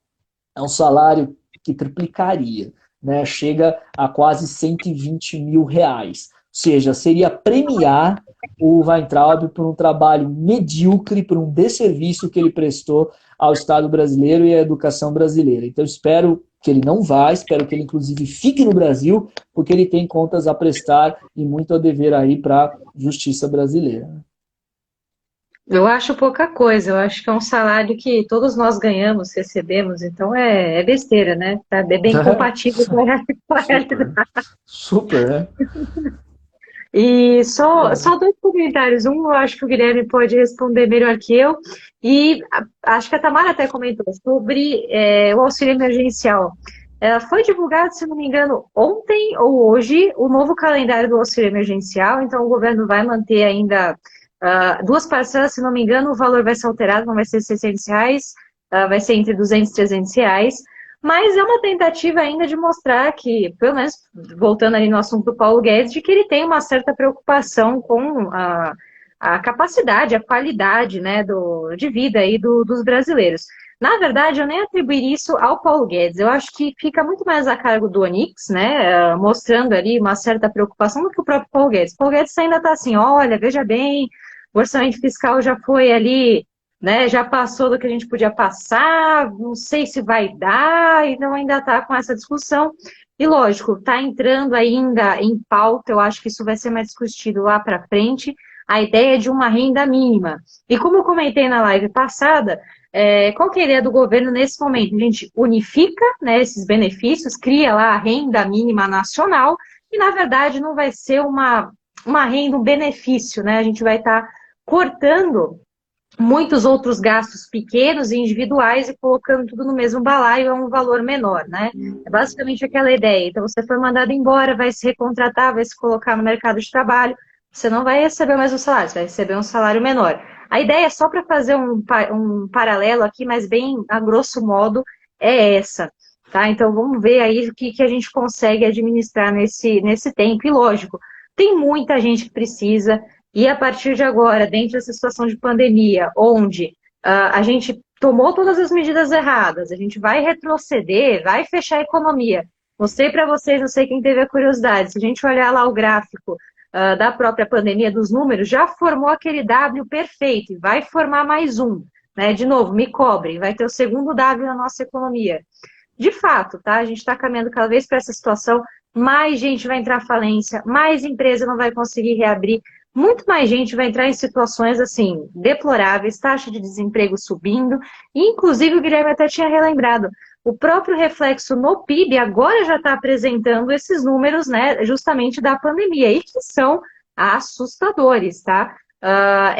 é um salário que triplicaria, né? Chega a quase 120 mil reais. Ou seja, seria premiar o Weintraub por um trabalho medíocre, por um desserviço que ele prestou ao Estado brasileiro e à educação brasileira. Então, espero que ele não vá, espero que ele, inclusive, fique no Brasil, porque ele tem contas a prestar e muito a dever aí para a justiça brasileira. Eu acho pouca coisa, eu acho que é um salário que todos nós ganhamos, recebemos, então é besteira, né? É bem compatível com a realidade. Super, né? E só dois comentários. Um, eu acho que o Guilherme pode responder melhor que eu. E acho que a Tamara até comentou sobre o auxílio emergencial. Foi divulgado, se não me engano, ontem ou hoje, o novo calendário do auxílio emergencial. Então, o governo vai manter ainda duas parcelas, se não me engano, o valor vai ser alterado, não vai ser R$ 600, vai ser entre R$ 200 e R$ 300. Mas é uma tentativa ainda de mostrar que, pelo menos, voltando ali no assunto do Paulo Guedes, de que ele tem uma certa preocupação com a capacidade, a qualidade, né, de vida aí dos brasileiros. Na verdade, eu nem atribuiria isso ao Paulo Guedes. Eu acho que fica muito mais a cargo do Onyx, né, mostrando ali uma certa preocupação do que o próprio Paulo Guedes. Paulo Guedes ainda está assim, olha, veja bem, o orçamento fiscal já foi ali, né, já passou do que a gente podia passar, não sei se vai dar, então ainda está com essa discussão. E lógico, está entrando ainda em pauta, eu acho que isso vai ser mais discutido lá para frente, a ideia de uma renda mínima. E como eu comentei na live passada, qual que é a ideia do governo nesse momento? A gente unifica, né, esses benefícios, cria lá a renda mínima nacional, e na verdade não vai ser uma renda, um benefício, né? A gente vai estar cortando muitos outros gastos pequenos e individuais e colocando tudo no mesmo balaio a um valor menor, né? É basicamente aquela ideia. Então, você foi mandado embora, vai se recontratar, vai se colocar no mercado de trabalho, você não vai receber o mesmo salário, você vai receber um salário menor. A ideia, só para fazer um paralelo aqui, mas bem a grosso modo, é essa. Tá? Então, vamos ver aí o que a gente consegue administrar nesse tempo. E, lógico, tem muita gente que precisa. E a partir de agora, dentro dessa situação de pandemia, onde a gente tomou todas as medidas erradas, a gente vai retroceder, vai fechar a economia. Mostrei para vocês, não sei quem teve a curiosidade, se a gente olhar lá o gráfico da própria pandemia, dos números, já formou aquele W perfeito, e vai formar mais um. Né? De novo, me cobrem, vai ter o segundo W na nossa economia. De fato, tá? A gente está caminhando cada vez para essa situação, mais gente vai entrar à falência, mais empresa não vai conseguir reabrir, muito mais gente vai entrar em situações, assim, deploráveis, taxa de desemprego subindo, e inclusive o Guilherme até tinha relembrado, o próprio reflexo no PIB agora já está apresentando esses números, né, justamente da pandemia, e que são assustadores, tá? A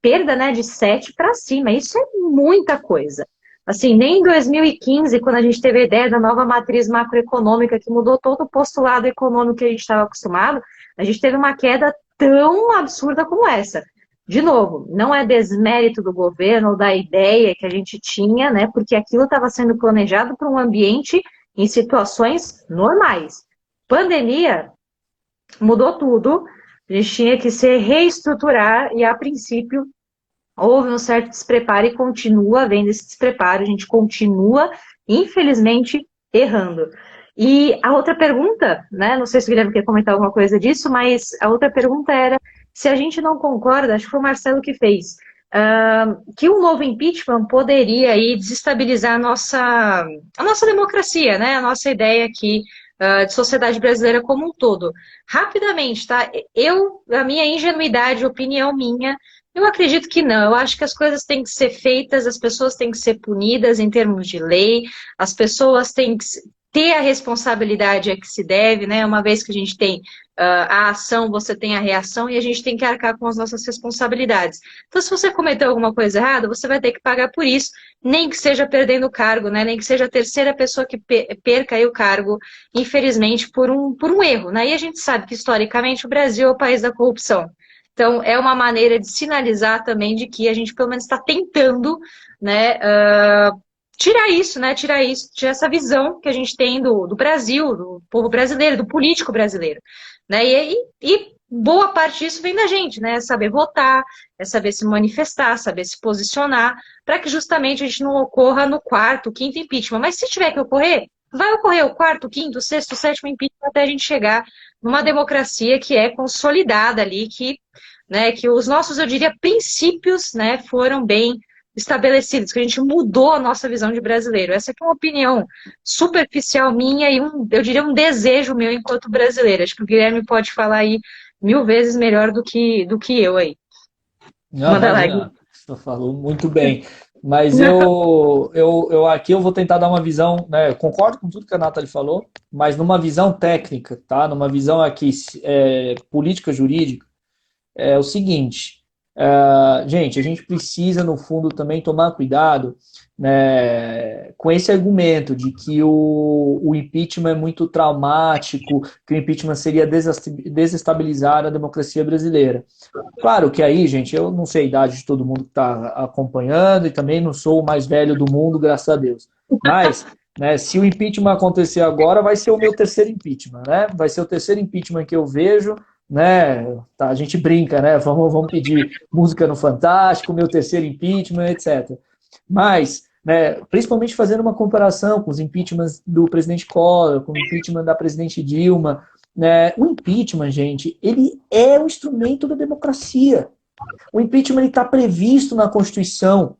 perda, né, de 7 para cima, isso é muita coisa. Assim, nem em 2015, quando a gente teve a ideia da nova matriz macroeconômica, que mudou todo o postulado econômico que a gente estava acostumado, a gente teve uma queda tão absurda como essa. De novo, não é desmérito do governo ou da ideia que a gente tinha, né? Porque aquilo estava sendo planejado para um ambiente em situações normais. Pandemia mudou tudo, a gente tinha que se reestruturar e, a princípio, houve um certo despreparo e continua havendo esse despreparo, a gente continua, infelizmente, errando. E a outra pergunta, né, não sei se o Guilherme quer comentar alguma coisa disso, mas a outra pergunta era se a gente não concorda, acho que foi o Marcelo que fez, que um novo impeachment poderia aí desestabilizar a nossa democracia, né, a nossa ideia aqui de sociedade brasileira como um todo. Rapidamente, tá? A minha ingenuidade, opinião minha, eu acredito que não. Eu acho que as coisas têm que ser feitas, as pessoas têm que ser punidas em termos de lei, as pessoas têm que ter a responsabilidade a que se deve, né? Uma vez que a gente tem a ação, você tem a reação e a gente tem que arcar com as nossas responsabilidades. Então, se você cometeu alguma coisa errada, você vai ter que pagar por isso, nem que seja perdendo o cargo, né? Nem que seja a terceira pessoa que perca aí o cargo, infelizmente, por um erro, né? E a gente sabe que, historicamente, o Brasil é o país da corrupção. Então, é uma maneira de sinalizar também de que a gente, pelo menos, está tentando, né, tirar isso, né, tirar essa visão que a gente tem do Brasil, do povo brasileiro, do político brasileiro. Né, e boa parte disso vem da gente, né, é saber votar, é saber se manifestar, saber se posicionar, para que justamente a gente não ocorra no quarto, quinto impeachment. Mas se tiver que ocorrer, vai ocorrer o quarto, quinto, sexto, sétimo impeachment até a gente chegar numa democracia que é consolidada ali, que os nossos, eu diria, princípios, né, foram bem estabelecidos, que a gente mudou a nossa visão de brasileiro. Essa aqui é uma opinião superficial minha e eu diria um desejo meu enquanto brasileira. Acho que o Guilherme pode falar aí 1000 vezes melhor do que eu aí. Não, Manda lá, imagina, Gui. você falou muito bem. Mas eu aqui eu vou tentar dar uma visão, né? Eu concordo com tudo que a Nathalie falou, mas numa visão técnica, tá? Numa visão aqui política jurídica, é o seguinte, gente, a gente precisa, no fundo, também tomar cuidado, né, com esse argumento de que o impeachment é muito traumático, que o impeachment seria desestabilizar a democracia brasileira. Claro que aí, gente, eu não sei a idade de todo mundo que está acompanhando e também não sou o mais velho do mundo, graças a Deus. Mas, né, se o impeachment acontecer agora, vai ser o meu terceiro impeachment, né? Vai ser o terceiro impeachment que eu vejo, né? Tá, a gente brinca, né? Vamos pedir música no Fantástico, meu terceiro impeachment, etc. Mas, né, principalmente fazendo uma comparação com os impeachments do presidente Collor, com o impeachment da presidente Dilma, né? O impeachment, gente, ele é um instrumento da democracia. O impeachment está previsto na Constituição.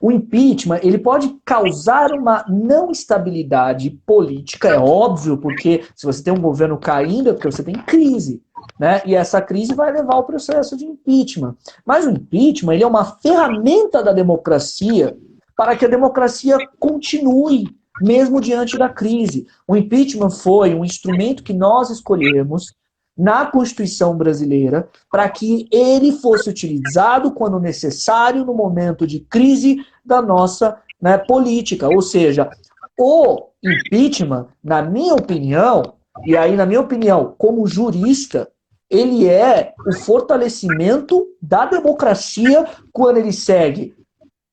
O impeachment ele pode causar uma não estabilidade política, é óbvio, porque se você tem um governo caindo é porque você tem crise, né? E essa crise vai levar ao processo de impeachment. Mas o impeachment ele é uma ferramenta da democracia para que a democracia continue, mesmo diante da crise. O impeachment foi um instrumento que nós escolhemos na Constituição brasileira para que ele fosse utilizado quando necessário no momento de crise da nossa, né, política. Ou seja, o impeachment, na minha opinião, e aí na minha opinião, como jurista, ele é o fortalecimento da democracia quando ele segue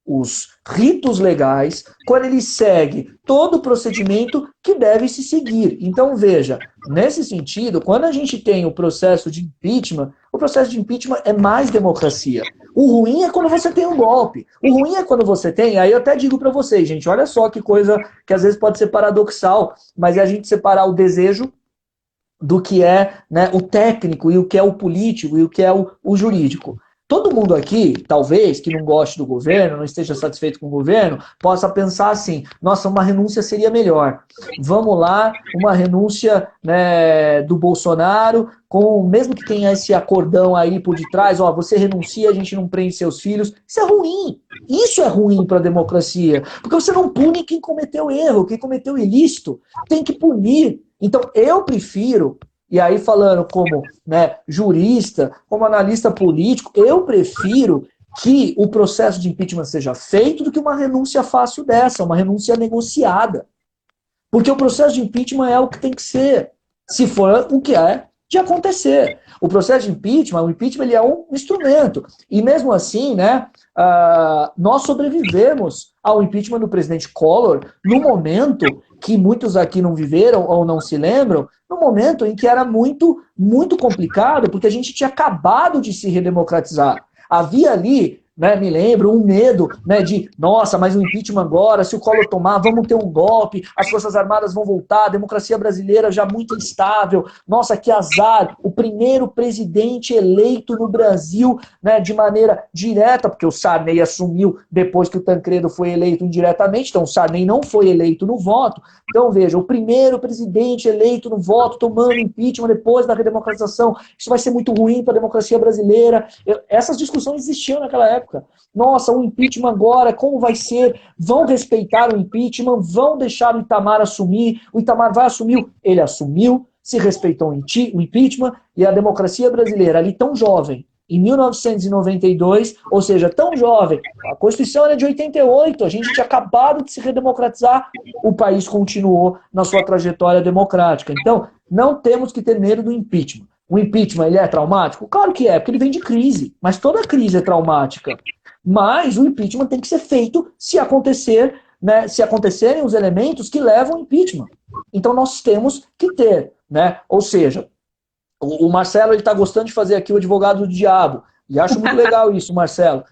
os ritos legais, quando ele segue todo o procedimento que deve se seguir. Então, veja, nesse sentido, quando a gente tem o processo de impeachment, o processo de impeachment é mais democracia. O ruim é quando você tem um golpe. O ruim é quando você tem, aí eu até digo para vocês, gente, olha só que coisa que às vezes pode ser paradoxal, mas é a gente separar o desejo do que é, né, o técnico e o que é o político e o que é o jurídico. Todo mundo aqui, talvez, que não goste do governo, não esteja satisfeito com o governo, possa pensar assim, nossa, uma renúncia seria melhor. Vamos lá, uma renúncia, né, do Bolsonaro, mesmo que tenha esse acordão aí por detrás, ó, você renuncia, a gente não prende seus filhos. Isso é ruim. Isso é ruim para a democracia. Porque você não pune quem cometeu erro, quem cometeu ilícito. Tem que punir. Então, eu prefiro... E aí, falando como, né, jurista, como analista político, eu prefiro que o processo de impeachment seja feito do que uma renúncia fácil dessa, uma renúncia negociada. Porque o processo de impeachment é o que tem que ser, se for o que é de acontecer. O processo de impeachment, o impeachment ele é um instrumento. E mesmo assim, né, nós sobrevivemos ao impeachment do presidente Collor no momento que muitos aqui não viveram ou não se lembram, no momento em que era muito, muito complicado, porque a gente tinha acabado de se redemocratizar. Havia ali, né, me lembro, um medo, né, de, nossa, mas o impeachment agora, se o Collor tomar, vamos ter um golpe, as Forças Armadas vão voltar, a democracia brasileira já muito instável, nossa, que azar, o primeiro presidente eleito no Brasil, né, de maneira direta, porque o Sarney assumiu depois que o Tancredo foi eleito indiretamente, então o Sarney não foi eleito no voto. Então, veja, o primeiro presidente eleito no voto, tomando impeachment depois da redemocratização, isso vai ser muito ruim para a democracia brasileira. Essas discussões existiam naquela época. Nossa, o impeachment agora, como vai ser? Vão respeitar o impeachment? Vão deixar o Itamar assumir? O Itamar vai assumir? Ele assumiu, se respeitou o impeachment, e a democracia brasileira, ali tão jovem, em 1992, ou seja, tão jovem, a Constituição era de 88, a gente tinha acabado de se redemocratizar, o país continuou na sua trajetória democrática. Então, não temos que ter medo do impeachment. O impeachment, ele é traumático? Claro que é, porque ele vem de crise, mas toda crise é traumática. Mas o impeachment tem que ser feito se acontecer, né, se acontecerem os elementos que levam ao impeachment. Então nós temos que ter, né, ou seja, o Marcelo está gostando de fazer aqui o advogado do diabo, e acho muito legal isso, Marcelo.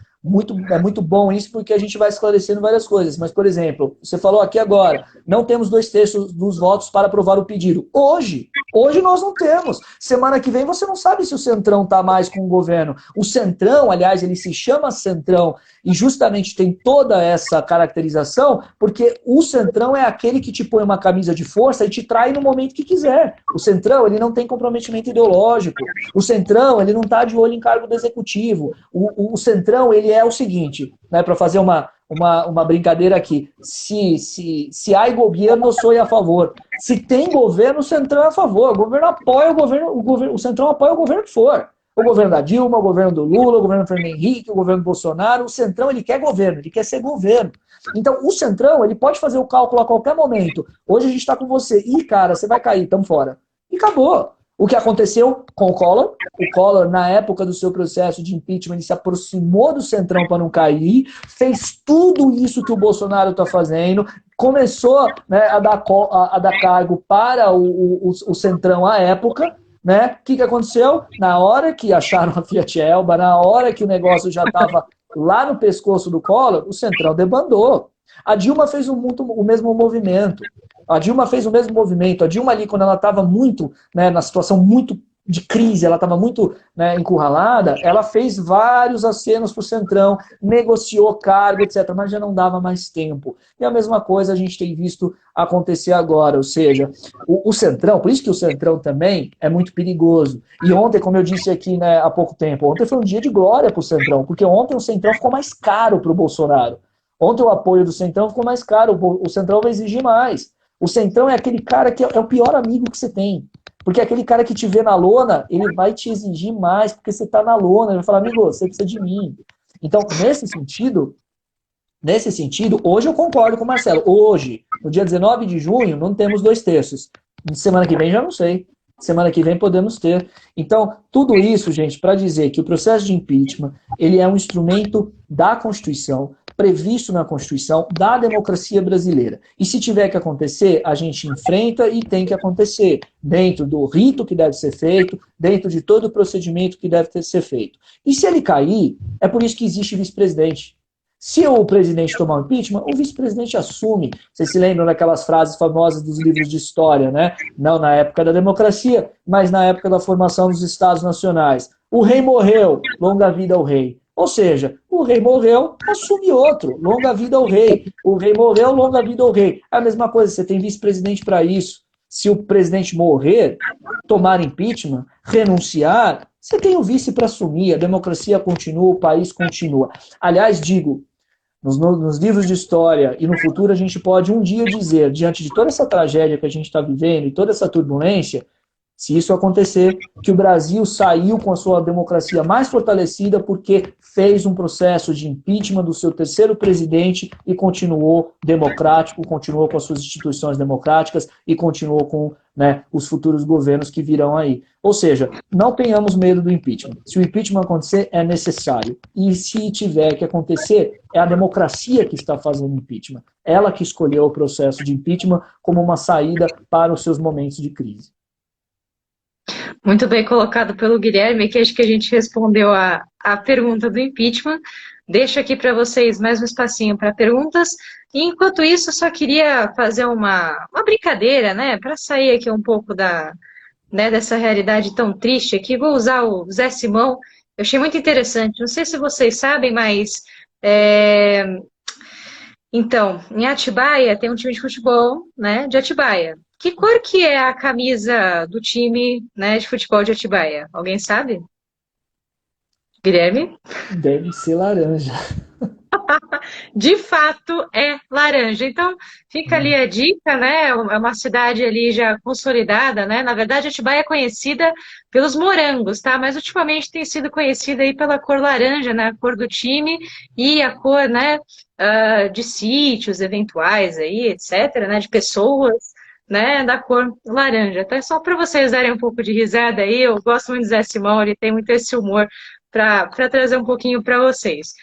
É muito bom isso, porque a gente vai esclarecendo várias coisas. Mas, por exemplo, você falou aqui agora, não temos 2/3 dos votos para aprovar o pedido. Hoje nós não temos. Semana que vem você não sabe se o Centrão está mais com o governo. O Centrão, aliás, ele se chama Centrão e justamente tem toda essa caracterização porque o Centrão é aquele que te põe uma camisa de força e te trai no momento que quiser. O Centrão, ele não tem comprometimento ideológico. O Centrão, ele não está de olho em cargo do executivo. O Centrão, ele é o seguinte, né, para fazer uma brincadeira aqui, se há governo, eu sou a favor. Se tem governo, o Centrão é a favor. O governo apoia o Centrão apoia o governo que for. O governo da Dilma, o governo do Lula, o governo do Fernando Henrique, o governo do Bolsonaro. O Centrão, ele quer governo, ele quer ser governo. Então, o Centrão, ele pode fazer o cálculo a qualquer momento. Hoje a gente está com você. Ih, cara, você vai cair, estamos fora. E acabou. O que aconteceu com o Collor, na época do seu processo de impeachment, ele se aproximou do Centrão para não cair, fez tudo isso que o Bolsonaro está fazendo, começou, né, a dar cargo para o Centrão à época, né? O que aconteceu? Na hora que acharam a Fiat Elba, na hora que o negócio já estava lá no pescoço do Collor, o Centrão debandou. A Dilma fez o mesmo movimento. A Dilma fez o mesmo movimento. A Dilma ali, quando ela estava muito, né, na situação muito de crise, ela estava muito, né, encurralada, ela fez vários acenos para o Centrão, negociou cargo, etc., mas já não dava mais tempo. E a mesma coisa a gente tem visto acontecer agora, ou seja, o Centrão, por isso que o Centrão também é muito perigoso. E ontem, como eu disse aqui, né, há pouco tempo, ontem foi um dia de glória para o Centrão, porque ontem o Centrão ficou mais caro para o Bolsonaro. Ontem o apoio do Centrão ficou mais caro, o Centrão vai exigir mais. O Centrão é aquele cara que é o pior amigo que você tem. Porque aquele cara que te vê na lona, ele vai te exigir mais, porque você está na lona. Ele vai falar, amigo, você precisa de mim. Então, nesse sentido, hoje eu concordo com o Marcelo. Hoje, no dia 19 de junho, não temos 2/3. Semana que vem já não sei. Semana que vem podemos ter. Então, tudo isso, gente, para dizer que o processo de impeachment, ele é um instrumento da Constituição, previsto na Constituição da democracia brasileira. E se tiver que acontecer, a gente enfrenta e tem que acontecer, dentro do rito que deve ser feito, dentro de todo o procedimento que deve ser feito. E se ele cair, é por isso que existe vice-presidente. Se o presidente tomar um impeachment, o vice-presidente assume. Vocês se lembram daquelas frases famosas dos livros de história, né? Não na época da democracia, mas na época da formação dos Estados Nacionais. O rei morreu, longa vida ao rei. Ou seja, o rei morreu, assume outro, longa vida ao rei. O rei morreu, longa vida ao rei. É a mesma coisa, você tem vice-presidente para isso. Se o presidente morrer, tomar impeachment, renunciar, você tem o vice para assumir, a democracia continua, o país continua. Aliás, digo, nos livros de história e no futuro a gente pode um dia dizer, diante de toda essa tragédia que a gente está vivendo e toda essa turbulência, Se isso acontecer, que o Brasil saiu com a sua democracia mais fortalecida porque fez um processo de impeachment do seu terceiro presidente e continuou democrático, continuou com as suas instituições democráticas e continuou com, né, os futuros governos que virão aí. Ou seja, não tenhamos medo do impeachment. Se o impeachment acontecer, é necessário. E se tiver que acontecer, é a democracia que está fazendo impeachment. Ela que escolheu o processo de impeachment como uma saída para os seus momentos de crise. Muito bem colocado pelo Guilherme, que acho que a gente respondeu a pergunta do impeachment. Deixo aqui para vocês mais um espacinho para perguntas. E enquanto isso, só queria fazer uma brincadeira, né, para sair aqui um pouco dessa realidade tão triste aqui. Vou usar o Zé Simão. Eu achei muito interessante. Não sei se vocês sabem, mas então, em Atibaia tem um time de futebol, né, de Atibaia. Que cor que é a camisa do time, né, de futebol de Atibaia? Alguém sabe? Guilherme? Deve ser laranja. De fato é laranja. Então, fica ali a dica, né? É uma cidade ali já consolidada, né? Na verdade, Atibaia é conhecida pelos morangos, tá? Mas ultimamente tem sido conhecida aí pela cor laranja, né? A cor do time e a cor, né? De sítios eventuais aí, etc., né? De pessoas, né? Da cor laranja. Então, é só para vocês darem um pouco de risada aí. Eu gosto muito do Zé Simão, ele tem muito esse humor para trazer um pouquinho para vocês.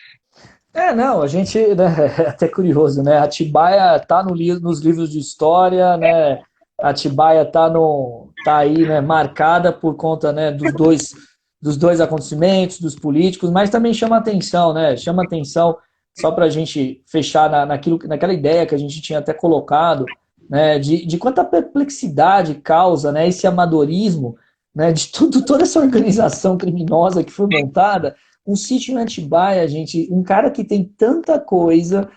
Não, a gente, né, é até curioso, né? Atibaia tá nos livros de história, né? Atibaia tá aí, né, marcada por conta, né, dos dois acontecimentos, dos políticos, mas também chama atenção, né? Chama atenção só para a gente fechar naquela ideia que a gente tinha até colocado, né? De quanta perplexidade causa, né? Esse amadorismo, né? De toda essa organização criminosa que foi montada. Um sítio em Atibaia, gente, um cara que tem tanta coisa,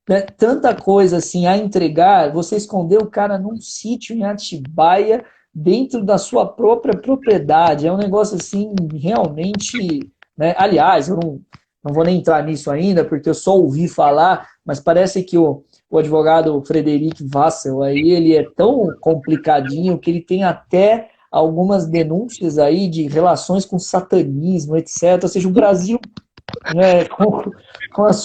né, tanta coisa assim a entregar, você esconder o cara num sítio em Atibaia, dentro da sua própria propriedade, é um negócio assim, realmente, né? Aliás, eu não vou nem entrar nisso ainda, porque eu só ouvi falar, mas parece que o advogado Frederic Wassel, aí, ele é tão complicadinho que ele tem até algumas denúncias aí de relações com satanismo, etc. Ou seja, o Brasil, né, com as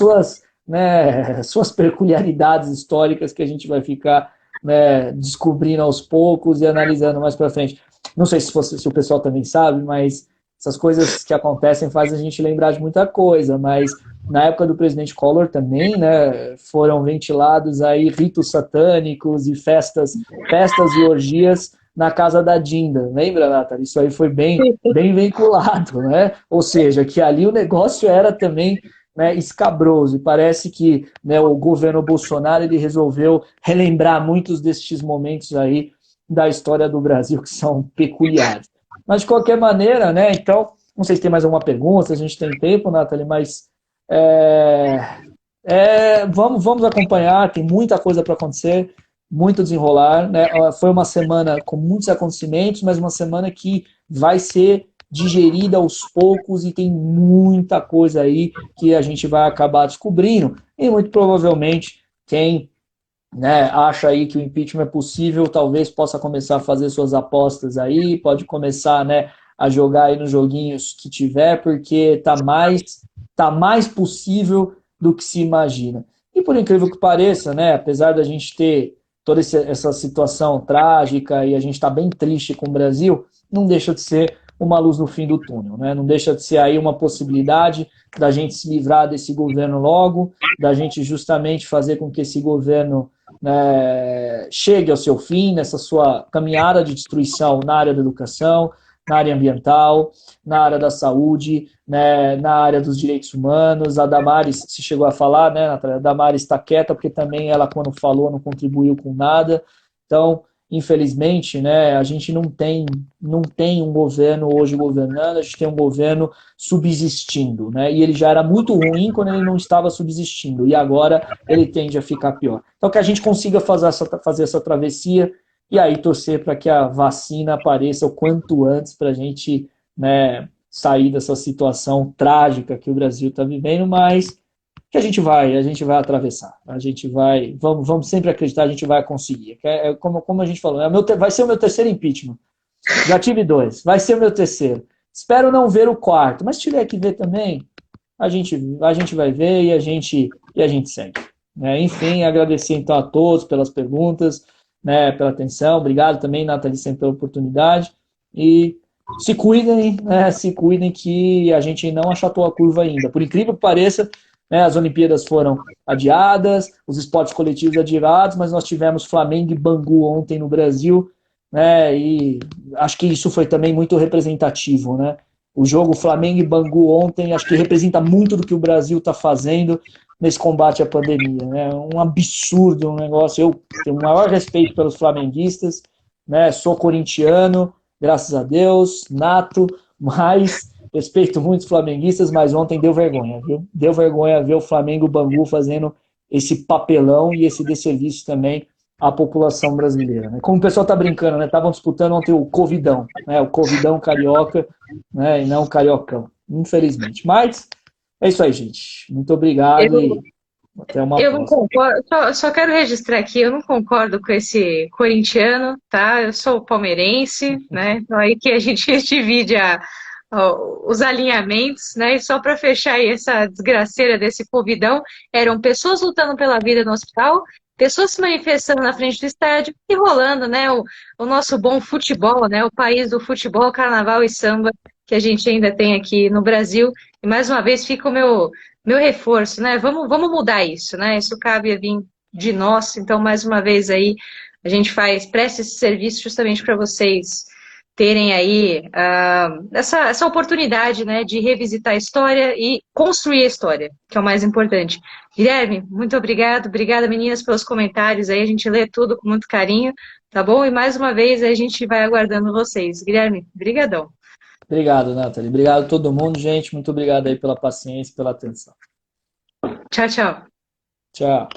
suas peculiaridades históricas que a gente vai ficar, né, descobrindo aos poucos e analisando mais para frente. Não sei se o pessoal também sabe, mas essas coisas que acontecem fazem a gente lembrar de muita coisa, mas na época do presidente Collor também, né, foram ventilados aí ritos satânicos e festas e orgias na casa da Dinda, lembra, Nathalie? Isso aí foi bem vinculado, né? Ou seja, que ali o negócio era também, né, escabroso, e parece que, né, o governo Bolsonaro ele resolveu relembrar muitos destes momentos aí da história do Brasil que são peculiares. Mas, de qualquer maneira, né, então, não sei se tem mais alguma pergunta, se a gente tem tempo, Nathalie, mas vamos acompanhar, tem muita coisa para acontecer, muito desenrolar, né? Foi uma semana com muitos acontecimentos, mas uma semana que vai ser digerida aos poucos e tem muita coisa aí que a gente vai acabar descobrindo. E muito provavelmente quem, né, acha aí que o impeachment é possível, talvez possa começar a fazer suas apostas aí, pode começar, né, a jogar aí nos joguinhos que tiver, porque tá mais possível do que se imagina. E por incrível que pareça, né, apesar da gente ter toda essa situação trágica e a gente está bem triste com o Brasil, não deixa de ser uma luz no fim do túnel, né? Não deixa de ser aí uma possibilidade da gente se livrar desse governo logo, da gente justamente fazer com que esse governo, né, chegue ao seu fim nessa sua caminhada de destruição na área da educação, na área ambiental, na área da saúde, né, na área dos direitos humanos. A Damares, se chegou a falar, né, Natália? A Damares está quieta porque também ela, quando falou, não contribuiu com nada. Então, infelizmente, né, a gente não tem um governo hoje governando, a gente tem um governo subsistindo, né, e ele já era muito ruim quando ele não estava subsistindo, e agora ele tende a ficar pior. Então, que a gente consiga fazer essa travessia e aí torcer para que a vacina apareça o quanto antes para a gente, né, sair dessa situação trágica que o Brasil está vivendo, mas que a gente vai atravessar, vamos sempre acreditar, a gente vai conseguir. Como a gente falou, vai ser o meu terceiro impeachment. Já tive 2. Vai ser o meu terceiro. Espero não ver o quarto, mas se tiver que ver também, a gente vai ver e a gente segue. Enfim, agradecer então a todos pelas perguntas, pela atenção. Obrigado também, Nathalie, sempre pela oportunidade. E se cuidem, se cuidem que a gente não achatou a curva ainda. Por incrível que pareça, as Olimpíadas foram adiadas, os esportes coletivos adiados, mas nós tivemos Flamengo e Bangu ontem no Brasil, e acho que isso foi também muito representativo, né? O jogo Flamengo e Bangu ontem acho que representa muito do que o Brasil está fazendo nesse combate à pandemia, né? Um absurdo, um negócio. Eu tenho o maior respeito pelos flamenguistas, sou corintiano, graças a Deus, nato, mas respeito muito os flamenguistas, mas ontem deu vergonha, viu? Deu vergonha ver o Flamengo e o Bangu fazendo esse papelão e esse desserviço também à população brasileira. Né? Como o pessoal está brincando, né? Estavam disputando ontem o Covidão, o Covidão carioca, e não o Cariocão, infelizmente. Mas é isso aí, gente. Muito obrigado Eu, e até uma eu não próxima. concordo, só quero registrar aqui, eu não concordo com esse corintiano, tá? Eu sou palmeirense, né? Então aí que a gente divide os alinhamentos, né? E só para fechar aí essa desgraceira desse Covidão, eram pessoas lutando pela vida no hospital, pessoas se manifestando na frente do estádio e rolando, né? O nosso bom futebol, né? O país do futebol, carnaval e samba que a gente ainda tem aqui no Brasil. E mais uma vez fica o meu reforço, né? Vamos mudar isso, né? Isso cabe a vir de nós. Então, mais uma vez aí, a gente presta esse serviço justamente para vocês terem aí essa oportunidade, né, de revisitar a história e construir a história, que é o mais importante. Guilherme, muito obrigado. Obrigada, meninas, pelos comentários aí. A gente lê tudo com muito carinho, tá bom? E mais uma vez a gente vai aguardando vocês. Guilherme, brigadão. Obrigado, Nathalie. Obrigado a todo mundo, gente. Muito obrigado aí pela paciência, pela atenção. Tchau, tchau. Tchau.